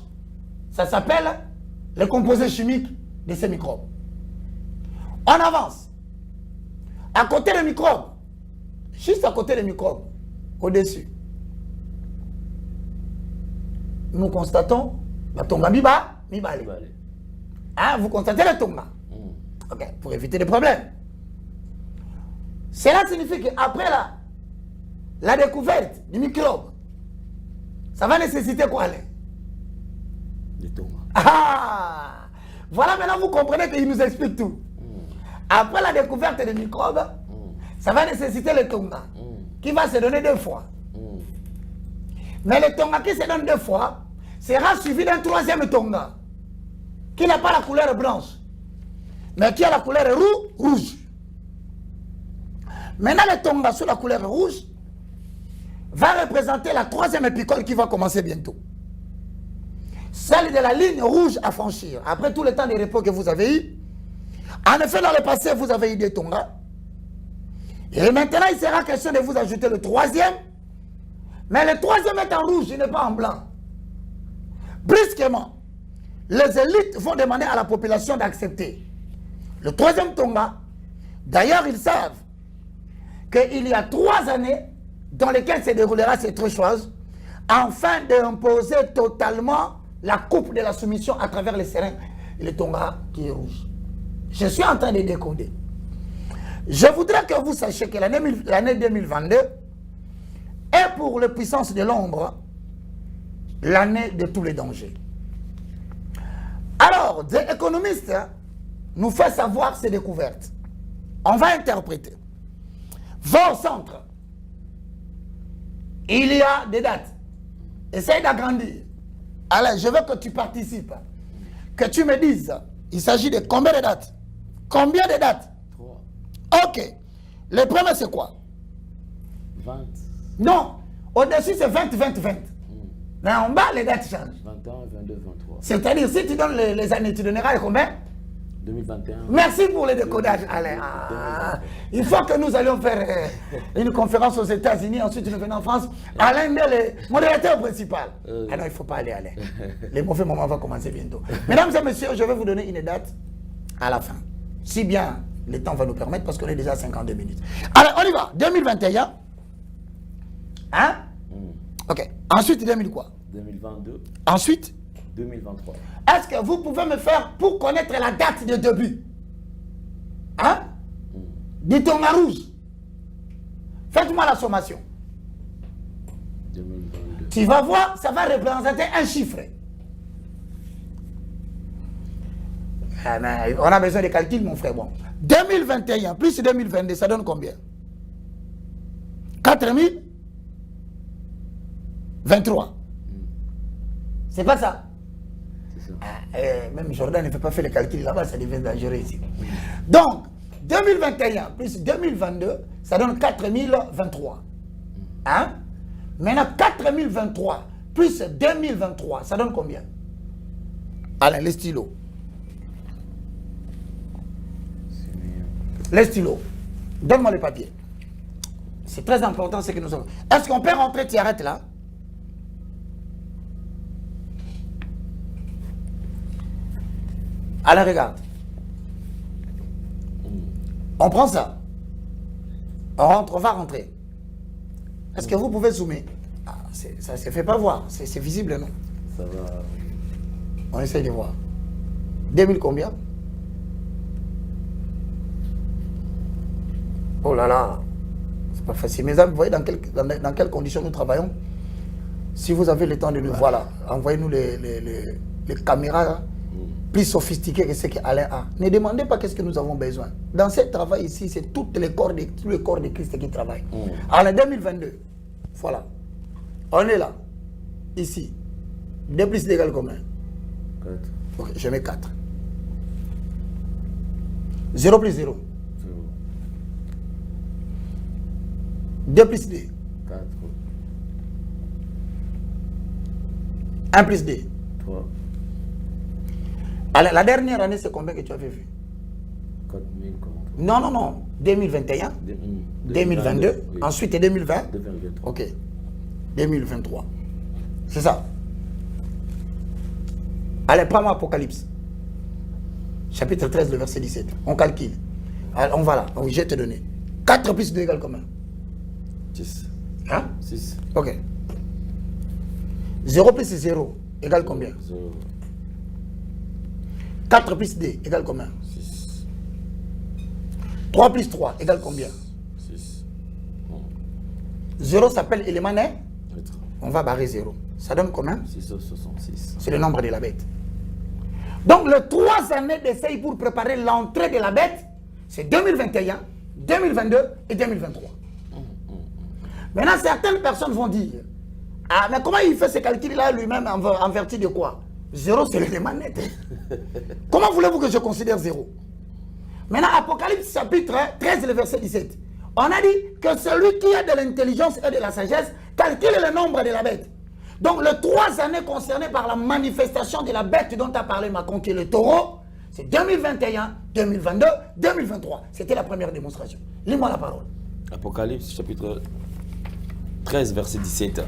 Ça s'appelle le composé chimique de ces microbes. On avance. À côté des microbes, juste à côté des microbes, au-dessus, nous constatons la tonga mibale. Hein, vous constatez la tonga? Ok, pour éviter des problèmes. Cela signifie qu'après la découverte du microbe, ça va nécessiter quoi aller? Des tongas. Ah! Voilà, maintenant vous comprenez qu'il nous explique tout. Après la découverte des microbes, ça va nécessiter le tonga, qui va se donner 2 fois. Mais le tonga qui se donne 2 fois sera suivi d'un 3e tonga, qui n'a pas la couleur blanche, mais qui a la couleur rouge. Maintenant, le tonga sous la couleur rouge va représenter la 3e épicole qui va commencer bientôt. Celle de la ligne rouge à franchir. Après tout le temps de repos que vous avez eu, en effet, dans le passé, vous avez eu des tongas. Et maintenant, il sera question de vous ajouter le 3e. Mais le 3e est en rouge, il n'est pas en blanc. Brusquement, les élites vont demander à la population d'accepter le 3e tonga. D'ailleurs, ils savent qu'il y a 3 années dans lesquelles se déroulera cette chose, afin d'imposer totalement la coupe de la soumission à travers les sérins et le tonga qui est rouge. Je suis en train de décoder. Je voudrais que vous sachiez que l'année 2022 est pour les puissances de l'ombre l'année de tous les dangers. Alors, des économistes nous font savoir ces découvertes. On va interpréter. Va au centre. Il y a des dates. Essaye d'agrandir. Alain, je veux que tu participes. Que tu me dises, il s'agit de combien de dates? Combien de dates? 3. Ok. Le premier, c'est quoi? 20. Non. Au-dessus, c'est 20, 20, 20. Mais en bas, les dates changent. 21, 22, 23. C'est-à-dire, si tu donnes les années, tu donneras combien? 2021. Merci pour le décodage, Alain. Ah, il faut que nous allions faire une conférence aux États-Unis, ensuite nous venons en France. Alain est le modérateur principal. Ah non, il ne faut pas aller, Alain. Les mauvais moments vont commencer bientôt. Mesdames et messieurs, je vais vous donner une date à la fin. Si bien le temps va nous permettre, parce qu'on est déjà à 52 minutes. Allez, on y va. 2021. Hein? Ok. Ensuite, 2000 quoi? 2022. Ensuite? 2023. Est-ce que vous pouvez me faire pour connaître la date de début? Hein? Dites-on à rouge. Faites-moi la sommation. 2022. Tu vas voir, ça va représenter un chiffre. Ah, mais on a besoin de calculs, mon frère. Bon. 2021 plus 2022, ça donne combien? 4023. C'est pas ça? Même Jordan ne peut pas faire les calculs là-bas, ça devient dangereux ici. Donc, 2021 plus 2022, ça donne 4023. Hein? Maintenant, 4023 plus 2023, ça donne combien? Alain, les stylos. Les stylos. Donne-moi les papiers. C'est très important ce que nous avons. Est-ce qu'on peut rentrer, tu arrêtes là? Allez, regarde. On prend ça. On rentre, on va rentrer. Est-ce que vous pouvez zoomer? Ah, ça ne se fait pas voir. C'est visible, non? Ça va. On essaye de voir. 2000 combien? Oh là là. C'est pas facile. Mes amis, vous voyez dans quelles conditions nous travaillons? Si vous avez le temps de nous voir là, envoyez-nous les caméras là, plus sophistiquées que ce qu'Alain a. Ne demandez pas qu'est-ce que nous avons besoin. Dans ce travail ici, c'est tous les corps de Christ qui travaillent. En 2022, voilà. On est là, ici. 2 plus 2 égale combien? 4. Ok, je mets 4. 0 plus 0. 0. 2 plus 2. 4. 1 plus 2. 3. Alors, la dernière année, c'est combien que tu avais vu? 4000 comment? Non, non, non. 2021, 2022, oui. ensuite 2020. 2023. Ok. 2023. C'est ça. Allez, prends-moi Apocalypse. Chapitre 13, le verset 17. On calcule. Alors, on va là. Oui, je vais te donner. 4 plus 2 égale combien? 6. Hein? 6. Ok. 0 plus 0 égale combien? 0. 4 plus 2 égale combien? 6. 3 plus 3 égale combien? 6. 0 s'appelle élément net. 4. On va barrer 0. Ça donne combien? 666. C'est le nombre de la bête. Donc, les 3 années d'essai pour préparer l'entrée de la bête, c'est 2021, 2022 et 2023. Maintenant, certaines personnes vont dire, ah, mais comment il fait ce calcul-là lui-même en vertu de quoi? 0, c'est l'élément net. Comment voulez-vous que je considère 0? Maintenant, Apocalypse chapitre 13, le verset 17. On a dit que celui qui a de l'intelligence et de la sagesse calcule le nombre de la bête. Donc, les 3 années concernées par la manifestation de la bête dont a parlé Macron, qui est le taureau, c'est 2021, 2022, 2023. C'était la première démonstration. Lis-moi la parole. Apocalypse chapitre 13, verset 17.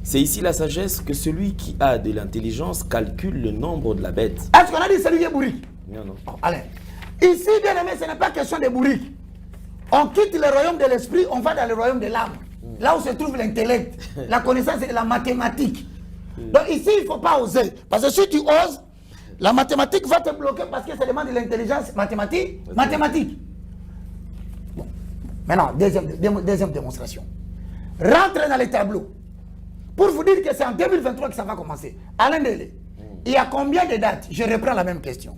C'est ici la sagesse que celui qui a de l'intelligence calcule le nombre de la bête. Est-ce qu'on a dit celui qui est bourrique? Non, non. Oh, allez. Ici, bien aimé, ce n'est pas question de bourrique. On quitte le royaume de l'esprit, on va dans le royaume de l'âme. Là où se trouve l'intellect, la connaissance et la mathématique. Donc ici, il ne faut pas oser. Parce que si tu oses, la mathématique va te bloquer parce que ça demande de l'intelligence mathématique. Bon. Maintenant, deuxième démonstration. Rentrez dans les tableaux. Pour vous dire que c'est en 2023 que ça va commencer. Alain Dele, il y a combien de dates? Je reprends la même question.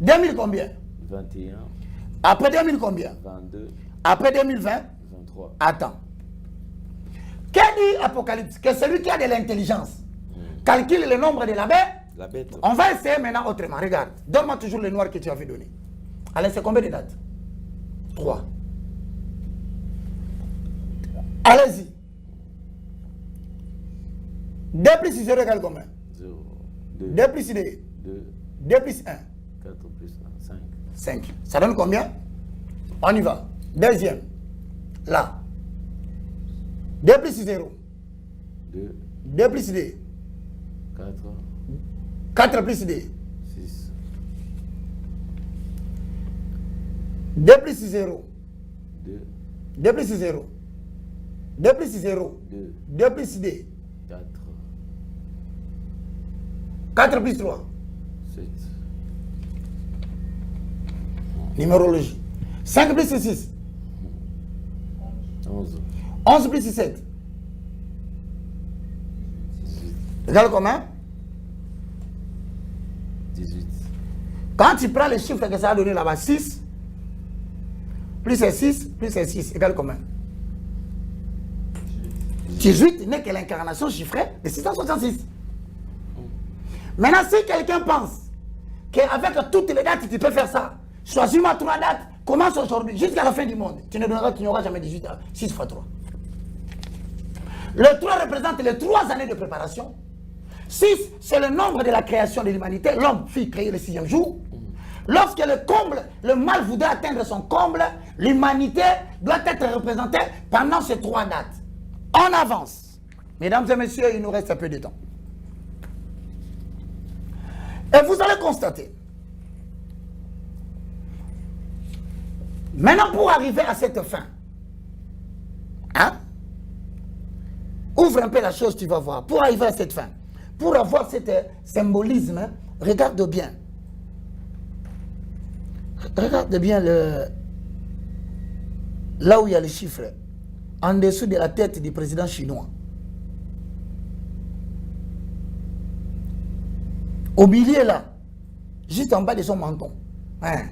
2000 combien? 21. Après 2000 combien? 22. Après 2020? 23. Attends. Qu'a dit Apocalypse? Que celui qui a de l'intelligence calcule le nombre de la bête. On va essayer maintenant autrement. Regarde, donne-moi toujours le noir que tu avais donné. Allez, c'est combien de dates? 3. Allez-y. 2 plus 6 égale combien? 0. 2 plus 2. 2 plus 1. 4 plus 1, 5. 5. Ça donne combien? On y va. Deuxième. Là. 2 plus 0. 2. 2 plus 2. 4. 4 plus 2. 6. 2 plus 0. 2. 2 plus 0. 2 plus 0. 2. 2 plus 2. 4. 4 plus 3. 7. Numérologie. 5 plus 6. 11. 11 plus 7. Égale combien? 18. Quand tu prends les chiffres que ça a donné là-bas, 6, plus 6, plus 6, égale combien? 18 n'est que l'incarnation chiffrée de 666. Maintenant, si quelqu'un pense qu'avec toutes les dates, tu peux faire ça, choisis-moi 3 dates, commence aujourd'hui, jusqu'à la fin du monde. Tu n'auras jamais 18 ans. 6 fois 3. Le 3 représente les 3 années de préparation. 6, c'est le nombre de la création de l'humanité. L'homme fut créé le 6e jour. Lorsque le mal voudrait atteindre son comble, l'humanité doit être représentée pendant ces 3 dates. On avance. Mesdames et messieurs, il nous reste un peu de temps. Et vous allez constater. Maintenant, pour arriver à cette fin, hein? Ouvre un peu la chose, tu vas voir. Pour arriver à cette fin, pour avoir ce symbolisme, regarde bien. Regarde bien là où il y a les chiffres, en dessous de la tête du président chinois. Au milieu là, juste en bas de son menton. Hein?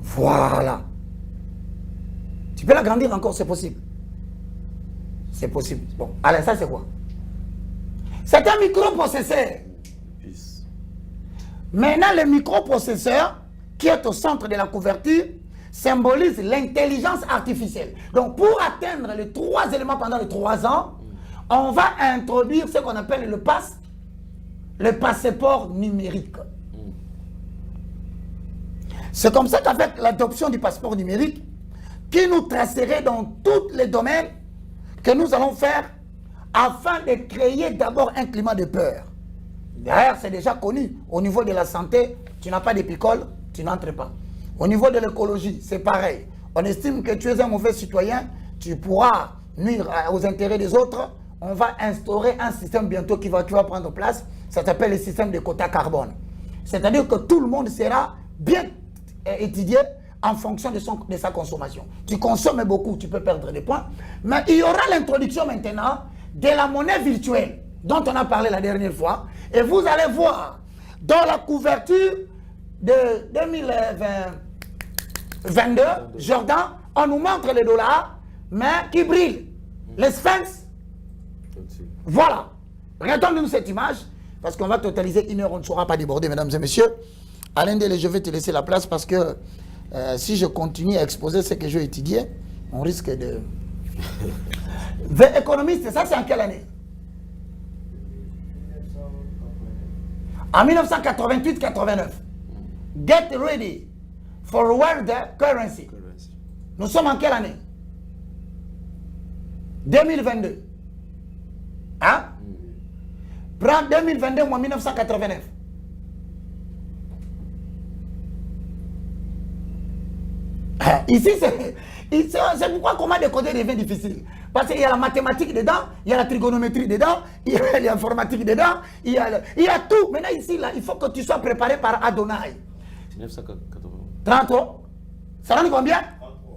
Voilà. Tu peux l'agrandir encore, c'est possible. C'est possible. Bon, allez, ça c'est quoi? C'est un microprocesseur. Maintenant, le microprocesseur qui est au centre de la couverture symbolise l'intelligence artificielle. Donc, pour atteindre les 3 éléments pendant les 3 ans, on va introduire ce qu'on appelle le passeport numérique. C'est comme ça qu'avec l'adoption du passeport numérique, qui nous tracerait dans tous les domaines que nous allons faire afin de créer d'abord un climat de peur. D'ailleurs, c'est déjà connu. Au niveau de la santé, tu n'as pas de picole, tu n'entres pas. Au niveau de l'écologie, c'est pareil. On estime que tu es un mauvais citoyen, tu pourras nuire aux intérêts des autres. On va instaurer un système bientôt qui va prendre place. Ça s'appelle le système de quota carbone. C'est-à-dire que tout le monde sera bien étudié en fonction de sa consommation. Tu consommes beaucoup, tu peux perdre des points. Mais il y aura l'introduction maintenant de la monnaie virtuelle dont on a parlé la dernière fois. Et vous allez voir dans la couverture de 2022, Jordan, on nous montre le dollar, mais qui brille. Les sphinx. Voilà. Regardons-nous cette image, parce qu'on va totaliser 1 heure, on ne saura pas déborder, mesdames et messieurs. Alain Dele, je vais te laisser la place parce que si je continue à exposer ce que je vais étudier, on risque de... The Economist, ça c'est en quelle année? En 1988-89. Get ready for world currency. Nous sommes en quelle année? 2022. Hein? Prends 2022 moins 1989. Ici, c'est pourquoi comment décoder devient difficile. Parce qu'il y a la mathématique dedans, il y a la trigonométrie dedans, il y a l'informatique dedans, il y a tout. Maintenant ici, là, il faut que tu sois préparé par Adonai. 1980. 33. Ça donne combien?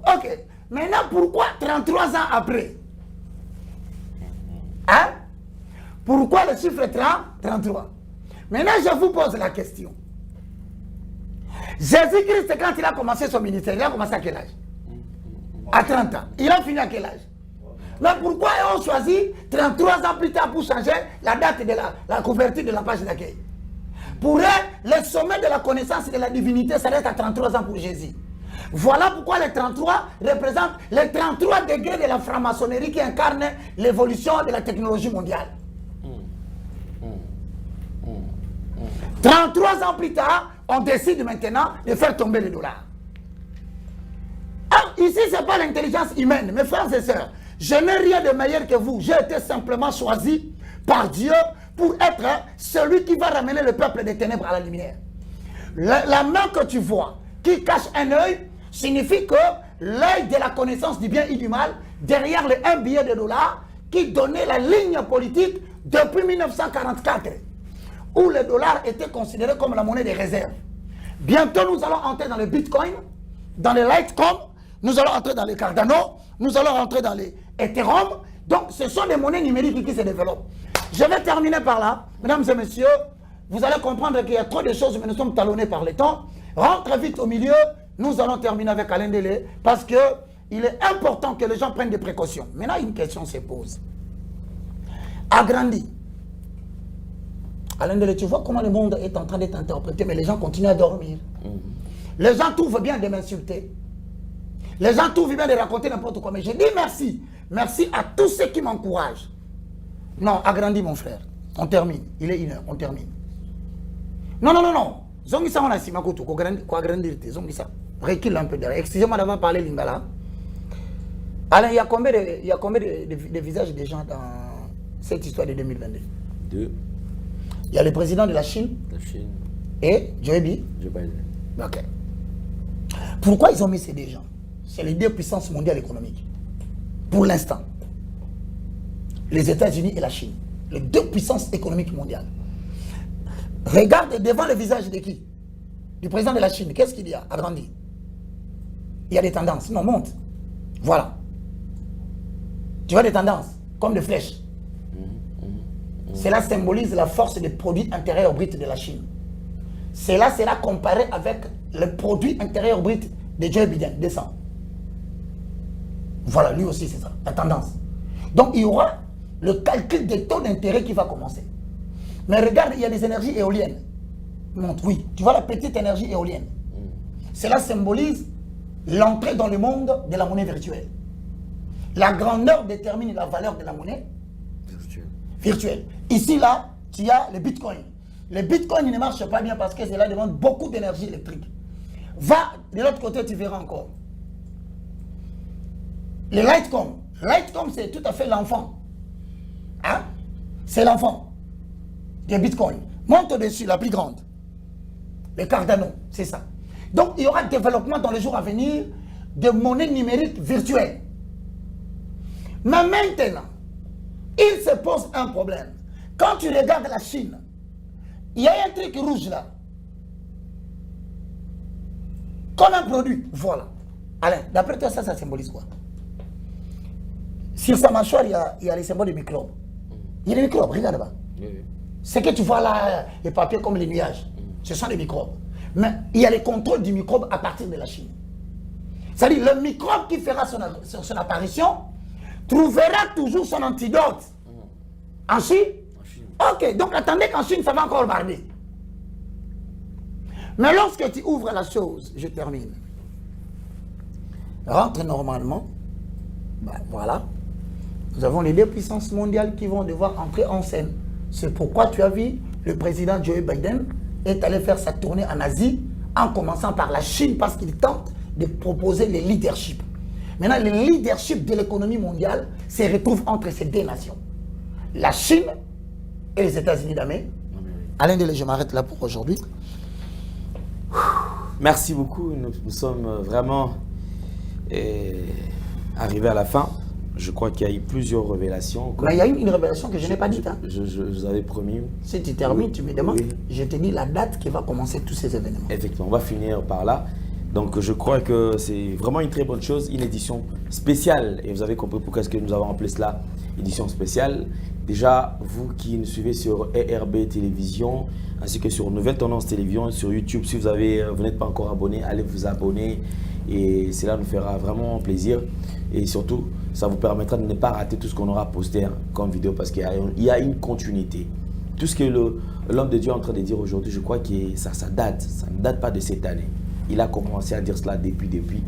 33. Ok. Maintenant, pourquoi 33 ans après? Hein? Pourquoi le chiffre 33? Maintenant, je vous pose la question. Jésus-Christ, quand il a commencé son ministère, il a commencé à quel âge? À 30 ans. Il a fini à quel âge? Mais pourquoi ils ont choisi 33 ans plus tard pour changer la date de la couverture de la page d'accueil? Pour eux, le sommet de la connaissance et de la divinité s'arrête à 33 ans pour Jésus. Voilà pourquoi les 33 représentent les 33 degrés de la franc-maçonnerie qui incarnent l'évolution de la technologie mondiale. 33 ans plus tard, on décide maintenant de faire tomber le dollar. Ah, ici, ce n'est pas l'intelligence humaine. Mes frères et sœurs, je n'ai rien de meilleur que vous. J'ai été simplement choisi par Dieu pour être celui qui va ramener le peuple des ténèbres à la lumière. La main que tu vois, qui cache un œil, signifie que l'œil de la connaissance du bien et du mal, derrière le 1 billet de dollar, qui donnait la ligne politique depuis 1944, où le dollar était considéré comme la monnaie des réserves. Bientôt, nous allons entrer dans le Bitcoin, dans le Litecoin, nous allons entrer dans les Cardano, nous allons entrer dans les Ethereum. Donc, ce sont des monnaies numériques qui se développent. Je vais terminer par là. Mesdames et messieurs, vous allez comprendre qu'il y a trop de choses, mais nous sommes talonnés par le temps. Rentre vite au milieu. Nous allons terminer avec Alain Delé parce qu'il est important que les gens prennent des précautions. Maintenant, une question se pose. Agrandi. Alain Delé, tu vois comment le monde est en train d'être interprété, mais les gens continuent à dormir. Les gens trouvent bien de m'insulter. Les gens trouvent bien de raconter n'importe quoi. Mais je dis merci. Merci à tous ceux qui m'encouragent. Non, agrandis mon frère. On termine. Il est 1h. On termine. Non, non, non, non. Zongisa, on a si makoto. Quoi agrandir. Zongisa. Recule un peu derrière. Excusez-moi d'avoir parlé lingala. Alain, il y a combien de visages de gens dans cette histoire de 2022? 2. Il y a le président de la Chine. La Chine. Et Joe Biden. Ok. Pourquoi ils ont mis ces deux gens? C'est les deux puissances mondiales économiques. Pour l'instant. Les États-Unis et la Chine. Les deux puissances économiques mondiales. Regarde devant le visage de qui? Du président de la Chine. Qu'est-ce qu'il y a? Agrandi. Il y a des tendances. Non, monte. Voilà. Tu vois des tendances, comme des flèches. Cela symbolise la force des produits intérieurs bruts de la Chine. Cela sera comparé avec le produit intérieur brut de Joe Biden, 200. Voilà, lui aussi c'est ça, la tendance. Donc il y aura le calcul des taux d'intérêt qui va commencer. Mais regarde, il y a des énergies éoliennes. Montre, oui, tu vois la petite énergie éolienne. Cela symbolise l'entrée dans le monde de la monnaie virtuelle. La grandeur détermine la valeur de la monnaie virtuelle. Ici, là, tu as le Bitcoin. Le Bitcoin ne marche pas bien parce que cela demande beaucoup d'énergie électrique. Va de l'autre côté, tu verras encore. Le Litecoin. Litecoin, c'est tout à fait l'enfant. Hein? C'est l'enfant du Bitcoin. Monte au-dessus, la plus grande. Les Cardano, c'est ça. Donc, il y aura développement dans les jours à venir de monnaies numériques virtuelles. Mais maintenant, il se pose un problème. Quand tu regardes la Chine, il y a un truc rouge là. Comme un produit. Voilà. Alain, d'après toi, ça symbolise quoi? Sur sa mâchoire, il y a les symboles de microbes. Il y a des microbes, regarde là-bas. Ce que tu vois là, les papiers comme les nuages, ce sont des microbes. Mais il y a les contrôles du microbe à partir de la Chine. C'est-à-dire, le microbe qui fera son apparition trouvera toujours son antidote. En Chine? Ok, donc attendez qu'en Chine, ça va encore barder. Mais lorsque tu ouvres la chose, je termine. Rentre normalement. Ben, voilà. Nous avons les deux puissances mondiales qui vont devoir entrer en scène. C'est pourquoi tu as vu le président Joe Biden est allé faire sa tournée en Asie, en commençant par la Chine, parce qu'il tente de proposer le leadership. Maintenant, le leadership de l'économie mondiale se retrouve entre ces deux nations. La Chine et les États-Unis d'Amérique. Alain Delé, je m'arrête là pour aujourd'hui. Merci beaucoup. Nous sommes vraiment arrivés à la fin. Je crois qu'il y a eu plusieurs révélations. Mais il y a eu une révélation que je n'ai pas dite. Hein. Je vous avais promis. Si tu termines, tu me demandes. Oui. Je te dis la date qui va commencer tous ces événements. Effectivement, on va finir par là. Donc je crois que c'est vraiment une très bonne chose, une édition spéciale. Et vous avez compris pourquoi est-ce que nous avons appelé cela édition spéciale. Déjà, vous qui nous suivez sur ERB Télévision, ainsi que sur Nouvelle Tendance Télévision, sur YouTube, si vous n'êtes pas encore abonné, allez vous abonner. Et cela nous fera vraiment plaisir. Et surtout, ça vous permettra de ne pas rater tout ce qu'on aura posté comme vidéo parce qu'il y a une continuité. Tout ce que l'homme de Dieu est en train de dire aujourd'hui, je crois que ça date. Ça ne date pas de cette année. Il a commencé à dire cela depuis.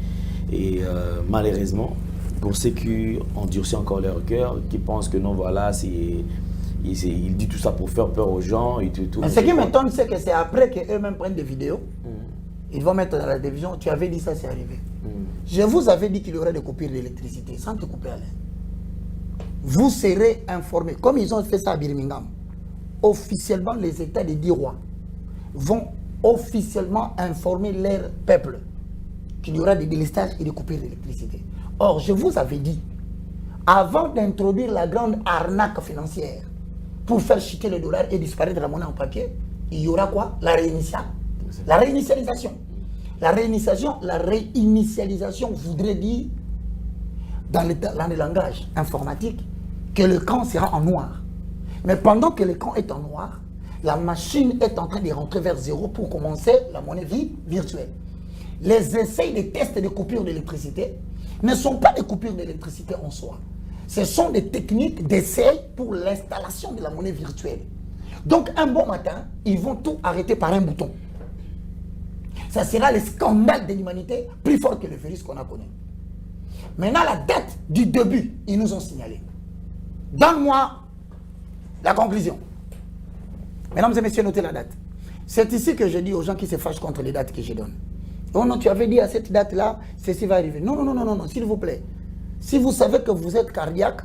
Et malheureusement, pour ceux qui endurcissent encore leur cœur, qui pensent que non, voilà, il dit tout ça pour faire peur aux gens et tout. Mais ce qui m'étonne, c'est que c'est après qu'eux-mêmes prennent des vidéos, ils vont mettre dans la télévision, tu avais dit ça, c'est arrivé. Je vous avais dit qu'il y aurait des coupures d'électricité, sans te couper à l'air. Vous serez informés, comme ils ont fait ça à Birmingham. Officiellement, les États des 10 rois vont officiellement informer leur peuple qu'il y aura des délestages et des coupures d'électricité. Or, je vous avais dit, avant d'introduire la grande arnaque financière pour faire chuter le dollar et disparaître de la monnaie en papier, il y aura quoi? La réinitialisation. La réinitialisation voudrait dire, dans le langage informatique, que le camp sera en noir. Mais pendant que le camp est en noir, la machine est en train de rentrer vers zéro pour commencer la monnaie virtuelle. Les essais, les tests de coupures d'électricité ne sont pas des coupures d'électricité en soi. Ce sont des techniques d'essai pour l'installation de la monnaie virtuelle. Donc un bon matin, ils vont tout arrêter par un bouton. Ça sera le scandale de l'humanité plus fort que le virus qu'on a connu. Maintenant, la date du début, ils nous ont signalé. Donne-moi la conclusion. Mesdames et messieurs, notez la date. C'est ici que je dis aux gens qui se fâchent contre les dates que je donne. Oh non, tu avais dit à cette date-là, ceci va arriver. Non, s'il vous plaît. Si vous savez que vous êtes cardiaque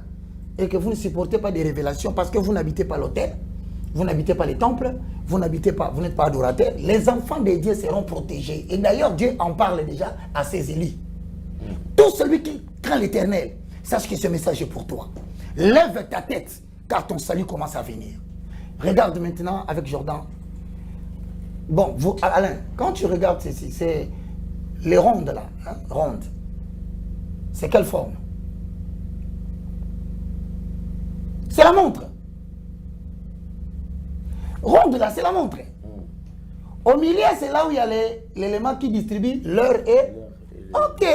et que vous ne supportez pas des révélations parce que vous n'habitez pas l'autel, vous n'habitez pas les temples, vous n'êtes pas adorateur, les enfants de Dieu seront protégés. Et d'ailleurs, Dieu en parle déjà à ses élus. Tout celui qui craint l'Éternel, sache que ce message est pour toi. Lève ta tête, car ton salut commence à venir. Regarde maintenant avec Jordan. Bon, vous, Alain, quand tu regardes ceci, c'est les rondes là, hein, rondes. C'est quelle forme? C'est la montre. Ronde là, c'est la montre. Au milieu, c'est là où il y a l'élément qui distribue l'heure et... Ok.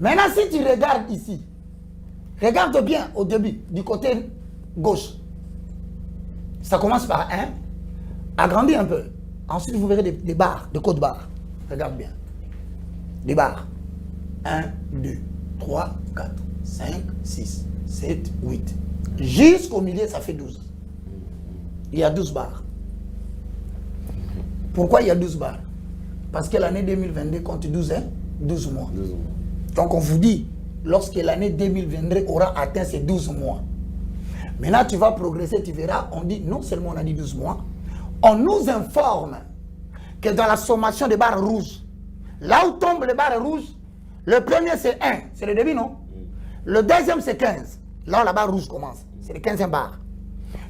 Maintenant, si tu regardes ici, regarde bien au début, du côté gauche. Ça commence par 1, agrandis un peu. Ensuite, vous verrez des barres, des codes barres. Regarde bien. Des barres. 1, 2, 3, 4, 5, 6, 7, 8. Jusqu'au milieu, ça fait 12. Il y a 12 barres. Pourquoi il y a 12 barres? Parce que l'année 2022 compte 12 mois. Donc on vous dit, lorsque l'année 2022 aura atteint ces 12 mois, maintenant tu vas progresser, tu verras, on dit, non seulement on a dit 12 mois, on nous informe que dans la sommation des barres rouges, là où tombent les barres rouges, le premier c'est 1, c'est le début, non? Le deuxième c'est 15, là où la barre rouge commence, c'est le 15e barre.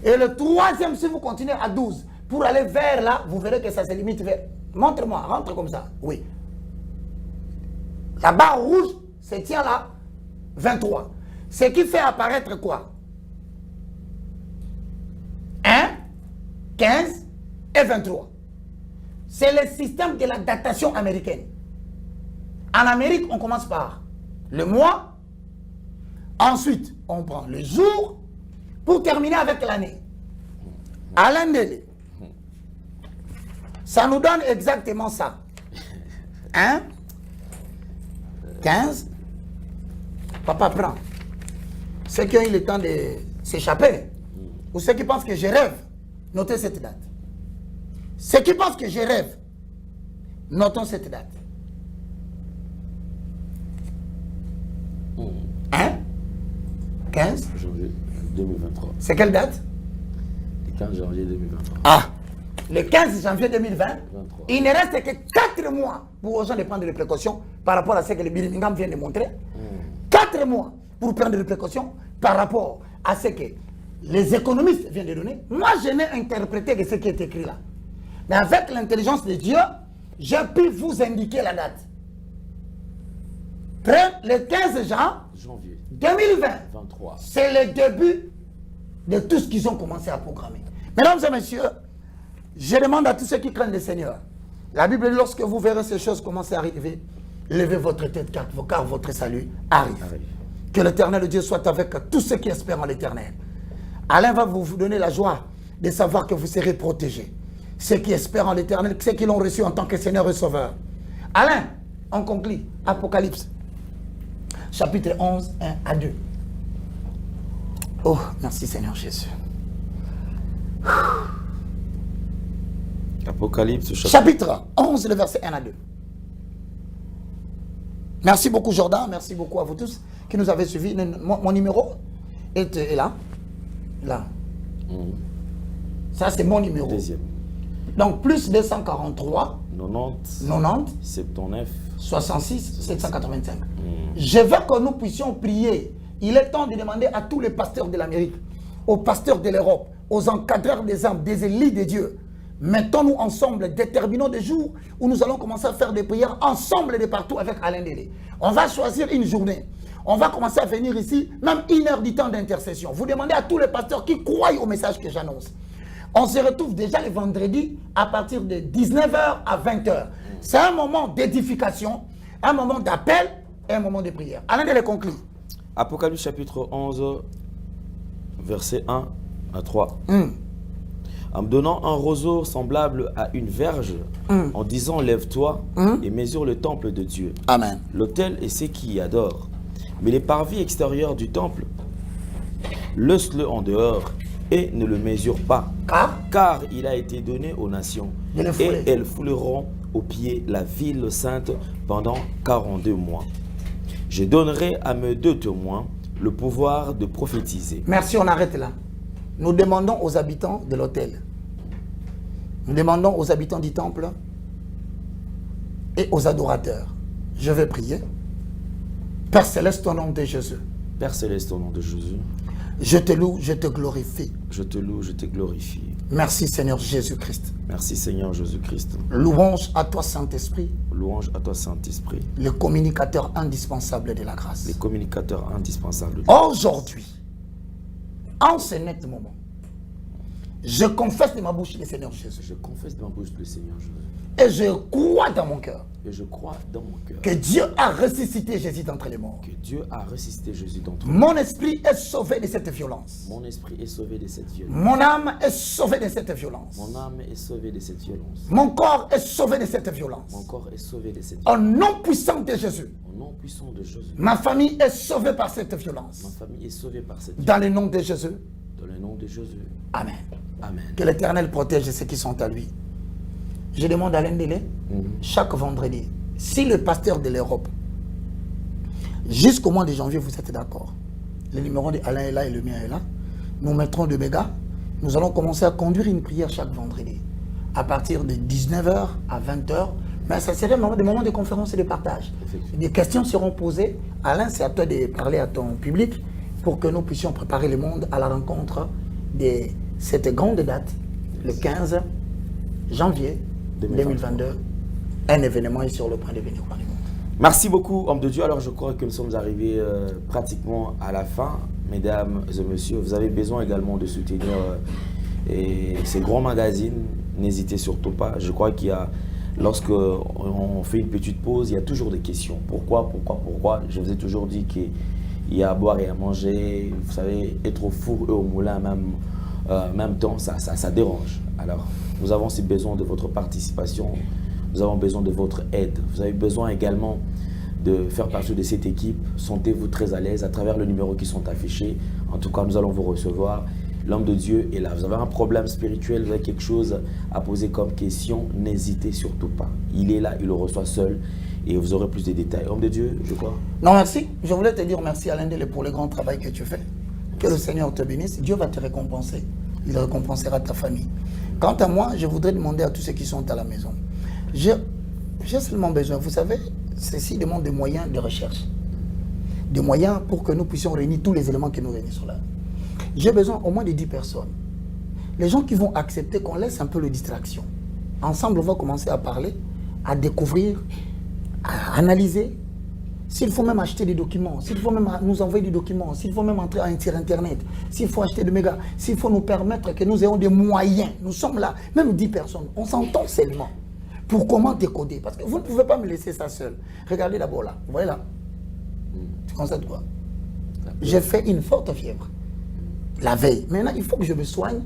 Et le troisième, si vous continuez à 12, pour aller vers là, vous verrez que ça se limite vers... Montre-moi, rentre comme ça, oui. La barre rouge se tient là, 23. Ce qui fait apparaître quoi? 1, 15 et 23. C'est le système de la datation américaine. En Amérique, on commence par le mois. Ensuite, on prend le jour pour terminer avec l'année. Alain Délé. Ça nous donne exactement ça. 1, 15. Papa prend. Ceux qui ont eu le temps de s'échapper, ou ceux qui pensent que je rêve, notez cette date. Ceux qui pensent que je rêve, notons cette date. 1, 15. Janvier 2023. C'est quelle date? Le 15 janvier 2023. Ah, le 15 janvier 2020, 23. Il ne reste que 4 mois pour aux gens de prendre des précautions par rapport à ce que le Birmingham vient de montrer. 4 mois pour prendre des précautions par rapport à ce que les économistes viennent de donner. Moi, je n'ai interprété que ce qui est écrit là. Mais avec l'intelligence de Dieu, j'ai pu vous indiquer la date. Le 15 janvier 2020, c'est le début de tout ce qu'ils ont commencé à programmer. Mesdames et messieurs, je demande à tous ceux qui craignent le Seigneur La Bible dit, lorsque vous verrez ces choses commencer à arriver, levez votre tête car votre salut arrive. Que l'Éternel Dieu soit avec tous ceux qui espèrent en l'Éternel. Alain va vous donner la joie de savoir que vous serez protégés. Ceux qui espèrent en l'Éternel, ceux qui l'ont reçu en tant que Seigneur et Sauveur. Alain, on conclut. Apocalypse, chapitre 11, 1 à 2. Oh, merci Seigneur Jésus. Apocalypse, chapitre 11, le verset 1 à 2. Merci beaucoup Jordan, merci beaucoup à vous tous qui nous avez suivis. Mon numéro est là. Là. Ça c'est mon numéro. Deuxième. Donc plus 243 90 79 66 785. Je veux que nous puissions prier. Il est temps de demander à tous les pasteurs de l'Amérique, aux pasteurs de l'Europe, aux encadreurs des âmes, des élites de Dieu. Mettons-nous ensemble, déterminons des jours où nous allons commencer à faire des prières ensemble de partout avec Alain Délé. On va choisir une journée. On va commencer à venir ici, même 1 heure du temps d'intercession. Vous demandez à tous les pasteurs qui croient au message que j'annonce. On se retrouve déjà le vendredi à partir de 19h à 20h. C'est un moment d'édification, un moment d'appel et un moment de prière. Alain Délé conclut. Apocalypse chapitre 11, verset 1 à 3. En me donnant un roseau semblable à une verge, en disant lève-toi et mesure le temple de Dieu. Amen. L'autel et ceux qui y adorent. Mais les parvis extérieurs du temple, laisse-le en dehors et ne le mesure pas. Car il a été donné aux nations. Et elles fouleront aux pieds la ville sainte pendant 42 mois. Je donnerai à mes 2 témoins le pouvoir de prophétiser. Merci, on arrête là. Nous demandons aux habitants de l'autel, nous demandons aux habitants du temple et aux adorateurs. Je vais prier. Père Céleste, au nom de Jésus. Père Céleste, au nom de Jésus. Je te loue, je te glorifie. Je te loue, je te glorifie. Merci Seigneur Jésus-Christ. Merci Seigneur Jésus-Christ. Louange à toi Saint-Esprit. Louange à toi Saint-Esprit. Le communicateur indispensable de la grâce. Le communicateur indispensable de la grâce. Aujourd'hui, en ce net moment, je confesse de ma bouche le Seigneur Jésus. Je confesse de ma bouche le Seigneur Jésus. Et je crois dans mon cœur. Et je crois dans mon cœur. Que Dieu a ressuscité Jésus d'entre les morts. Que Dieu a ressuscité Jésus d'entre les morts. Mon esprit est sauvé de cette violence. Mon esprit est sauvé de cette violence. Mon âme est sauvée de cette violence. Mon âme est sauvée de cette violence. Mon corps est sauvé de cette violence. Mon corps est sauvé de cette Au violence. nom puissant de Jésus. Au nom puissant de Jésus. Ma famille est sauvée par cette violence. Ma famille est sauvée par cette violence. Dans le nom de Jésus. Dans le nom de Jésus. Amen. Amen. Que l'Éternel protège ceux qui sont à lui. Je demande à Alain Délé, chaque vendredi, si le pasteur de l'Europe, jusqu'au mois de janvier, vous êtes d'accord, le numéro d'Alain est là et le mien est là, nous mettrons de mégas, nous allons commencer à conduire une prière chaque vendredi, à partir de 19h à 20h, mais ça serait des moments de conférence et de partage. Des questions seront posées. Alain, c'est à toi de parler à ton public pour que nous puissions préparer le monde à la rencontre de cette grande date, le 15 janvier 2022. Un événement est sur le point de venir dans le monde. Merci beaucoup, homme de Dieu. Alors, je crois que nous sommes arrivés pratiquement à la fin. Mesdames et messieurs, vous avez besoin également de soutenir ces grands magazines. N'hésitez surtout pas. Je crois qu'il y a, lorsque on fait une petite pause, il y a toujours des questions. Pourquoi? Je vous ai toujours dit qu'il y a à boire et à manger. Vous savez, être au four et au moulin même temps, ça dérange. Alors, nous avons aussi besoin de votre participation. Nous avons besoin de votre aide. Vous avez besoin également de faire partie de cette équipe. Sentez-vous très à l'aise à travers le numéro qui sont affichés. En tout cas, nous allons vous recevoir. L'homme de Dieu est là. Vous avez un problème spirituel, vous avez quelque chose à poser comme question, n'hésitez surtout pas. Il est là, il le reçoit seul et vous aurez plus de détails. Homme de Dieu, je crois. Non, merci. Je voulais te dire merci Alain Délé pour le grand travail que tu fais. Que le Seigneur te bénisse. Dieu va te récompenser. Il récompensera ta famille. Quant à moi, je voudrais demander à tous ceux qui sont à la maison. J'ai seulement besoin, vous savez, ceci demande des moyens de recherche. Des moyens pour que nous puissions réunir tous les éléments que nous réunissons là. J'ai besoin au moins de 10 personnes. Les gens qui vont accepter qu'on laisse un peu de distraction. Ensemble, on va commencer à parler, à découvrir, à analyser. S'il faut même acheter des documents, s'il faut même nous envoyer des documents, s'il faut même entrer sur Internet, s'il faut acheter des mégas, s'il faut nous permettre que nous ayons des moyens. Nous sommes là, même 10 personnes, on s'entend seulement. pour comment décoder. Parce que vous ne pouvez pas me laisser ça seul. Regardez d'abord là. Vous voyez là? Tu constates quoi? J'ai fait une forte fièvre la veille. Maintenant, il faut que je me soigne,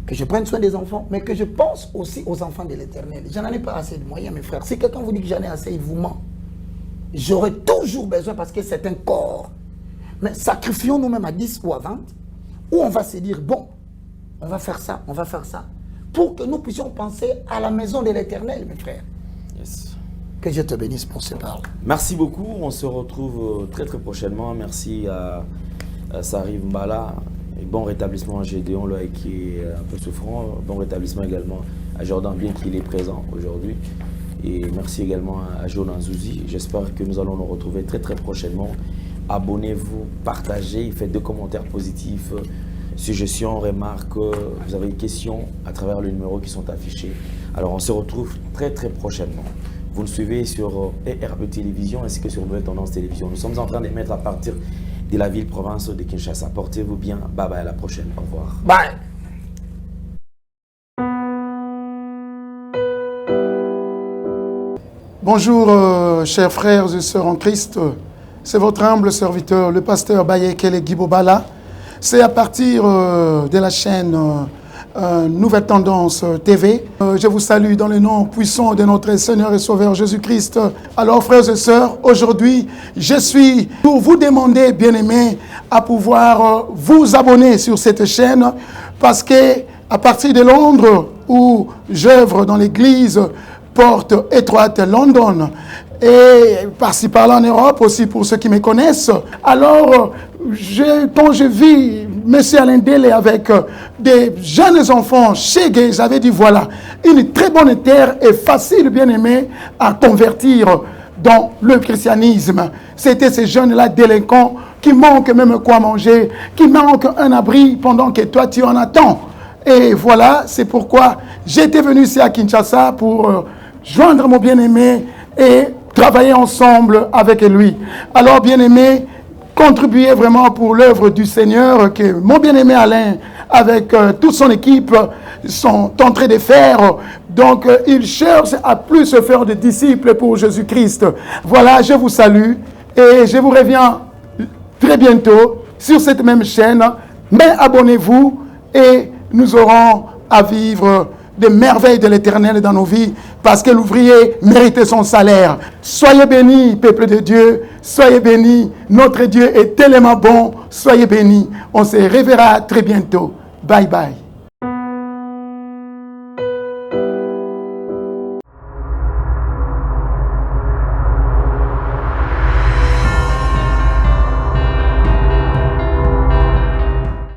que je prenne soin des enfants, mais que je pense aussi aux enfants de l'Éternel. Je n'en ai pas assez de moyens, mes frères. Si quelqu'un vous dit que j'en ai assez, il vous ment. J'aurai toujours besoin parce que c'est un corps. Mais sacrifions nous-mêmes à 10 ou à 20, où on va se dire, bon, on va faire ça, pour que nous puissions penser à la maison de l'Éternel, mes frères. Yes. Que Dieu te bénisse pour ces paroles. Merci beaucoup. On se retrouve très très prochainement. Merci à Sarif Mbala. Et bon rétablissement à Gédéon là, qui est un peu souffrant. Bon rétablissement également à Jordan, bien qu'il est présent aujourd'hui. Et merci également à Jonan Zouzi. J'espère que nous allons nous retrouver très très prochainement. Abonnez-vous, partagez, faites des commentaires positifs, suggestions, remarques. Vous avez des questions à travers les numéros qui sont affichés. Alors on se retrouve très très prochainement. Vous nous suivez sur ERB Télévision ainsi que sur Nouvelle Tendance Télévision. Nous sommes en train de mettre à partir de la ville-province de Kinshasa. Portez-vous bien. Bye bye, à la prochaine. Au revoir. Bye. Bonjour, chers frères et sœurs en Christ. C'est votre humble serviteur, le pasteur Bayekele Gibobala. C'est à partir de la chaîne Nouvelle Tendance TV. Je vous salue dans le nom puissant de notre Seigneur et Sauveur Jésus-Christ. Alors, frères et sœurs, aujourd'hui, je suis pour vous demander, bien-aimés, à pouvoir vous abonner sur cette chaîne parce que à partir de Londres, où j'œuvre dans l'église Porte Étroite London, et par-ci par-là en Europe aussi pour ceux qui me connaissent. Alors, quand je vis M. Alain Délé avec des jeunes enfants chez Gay, j'avais dit voilà, une très bonne terre et facile, bien aimé, à convertir dans le christianisme. C'était ces jeunes-là délinquants qui manquent même quoi manger, qui manquent un abri pendant que toi tu en attends. Et voilà, c'est pourquoi j'étais venu ici à Kinshasa pour joindre mon bien-aimé et travailler ensemble avec lui. Alors, bien-aimé, contribuez vraiment pour l'œuvre du Seigneur que mon bien-aimé Alain, avec toute son équipe, sont en train de faire. Donc, il cherche à plus se faire de disciples pour Jésus-Christ. Voilà, je vous salue et je vous reviens très bientôt sur cette même chaîne. Mais abonnez-vous et nous aurons à vivre des merveilles de l'Éternel dans nos vies, parce que l'ouvrier mérite son salaire. Soyez bénis, peuple de Dieu, soyez bénis, notre Dieu est tellement bon, soyez bénis. On se reverra très bientôt. Bye bye.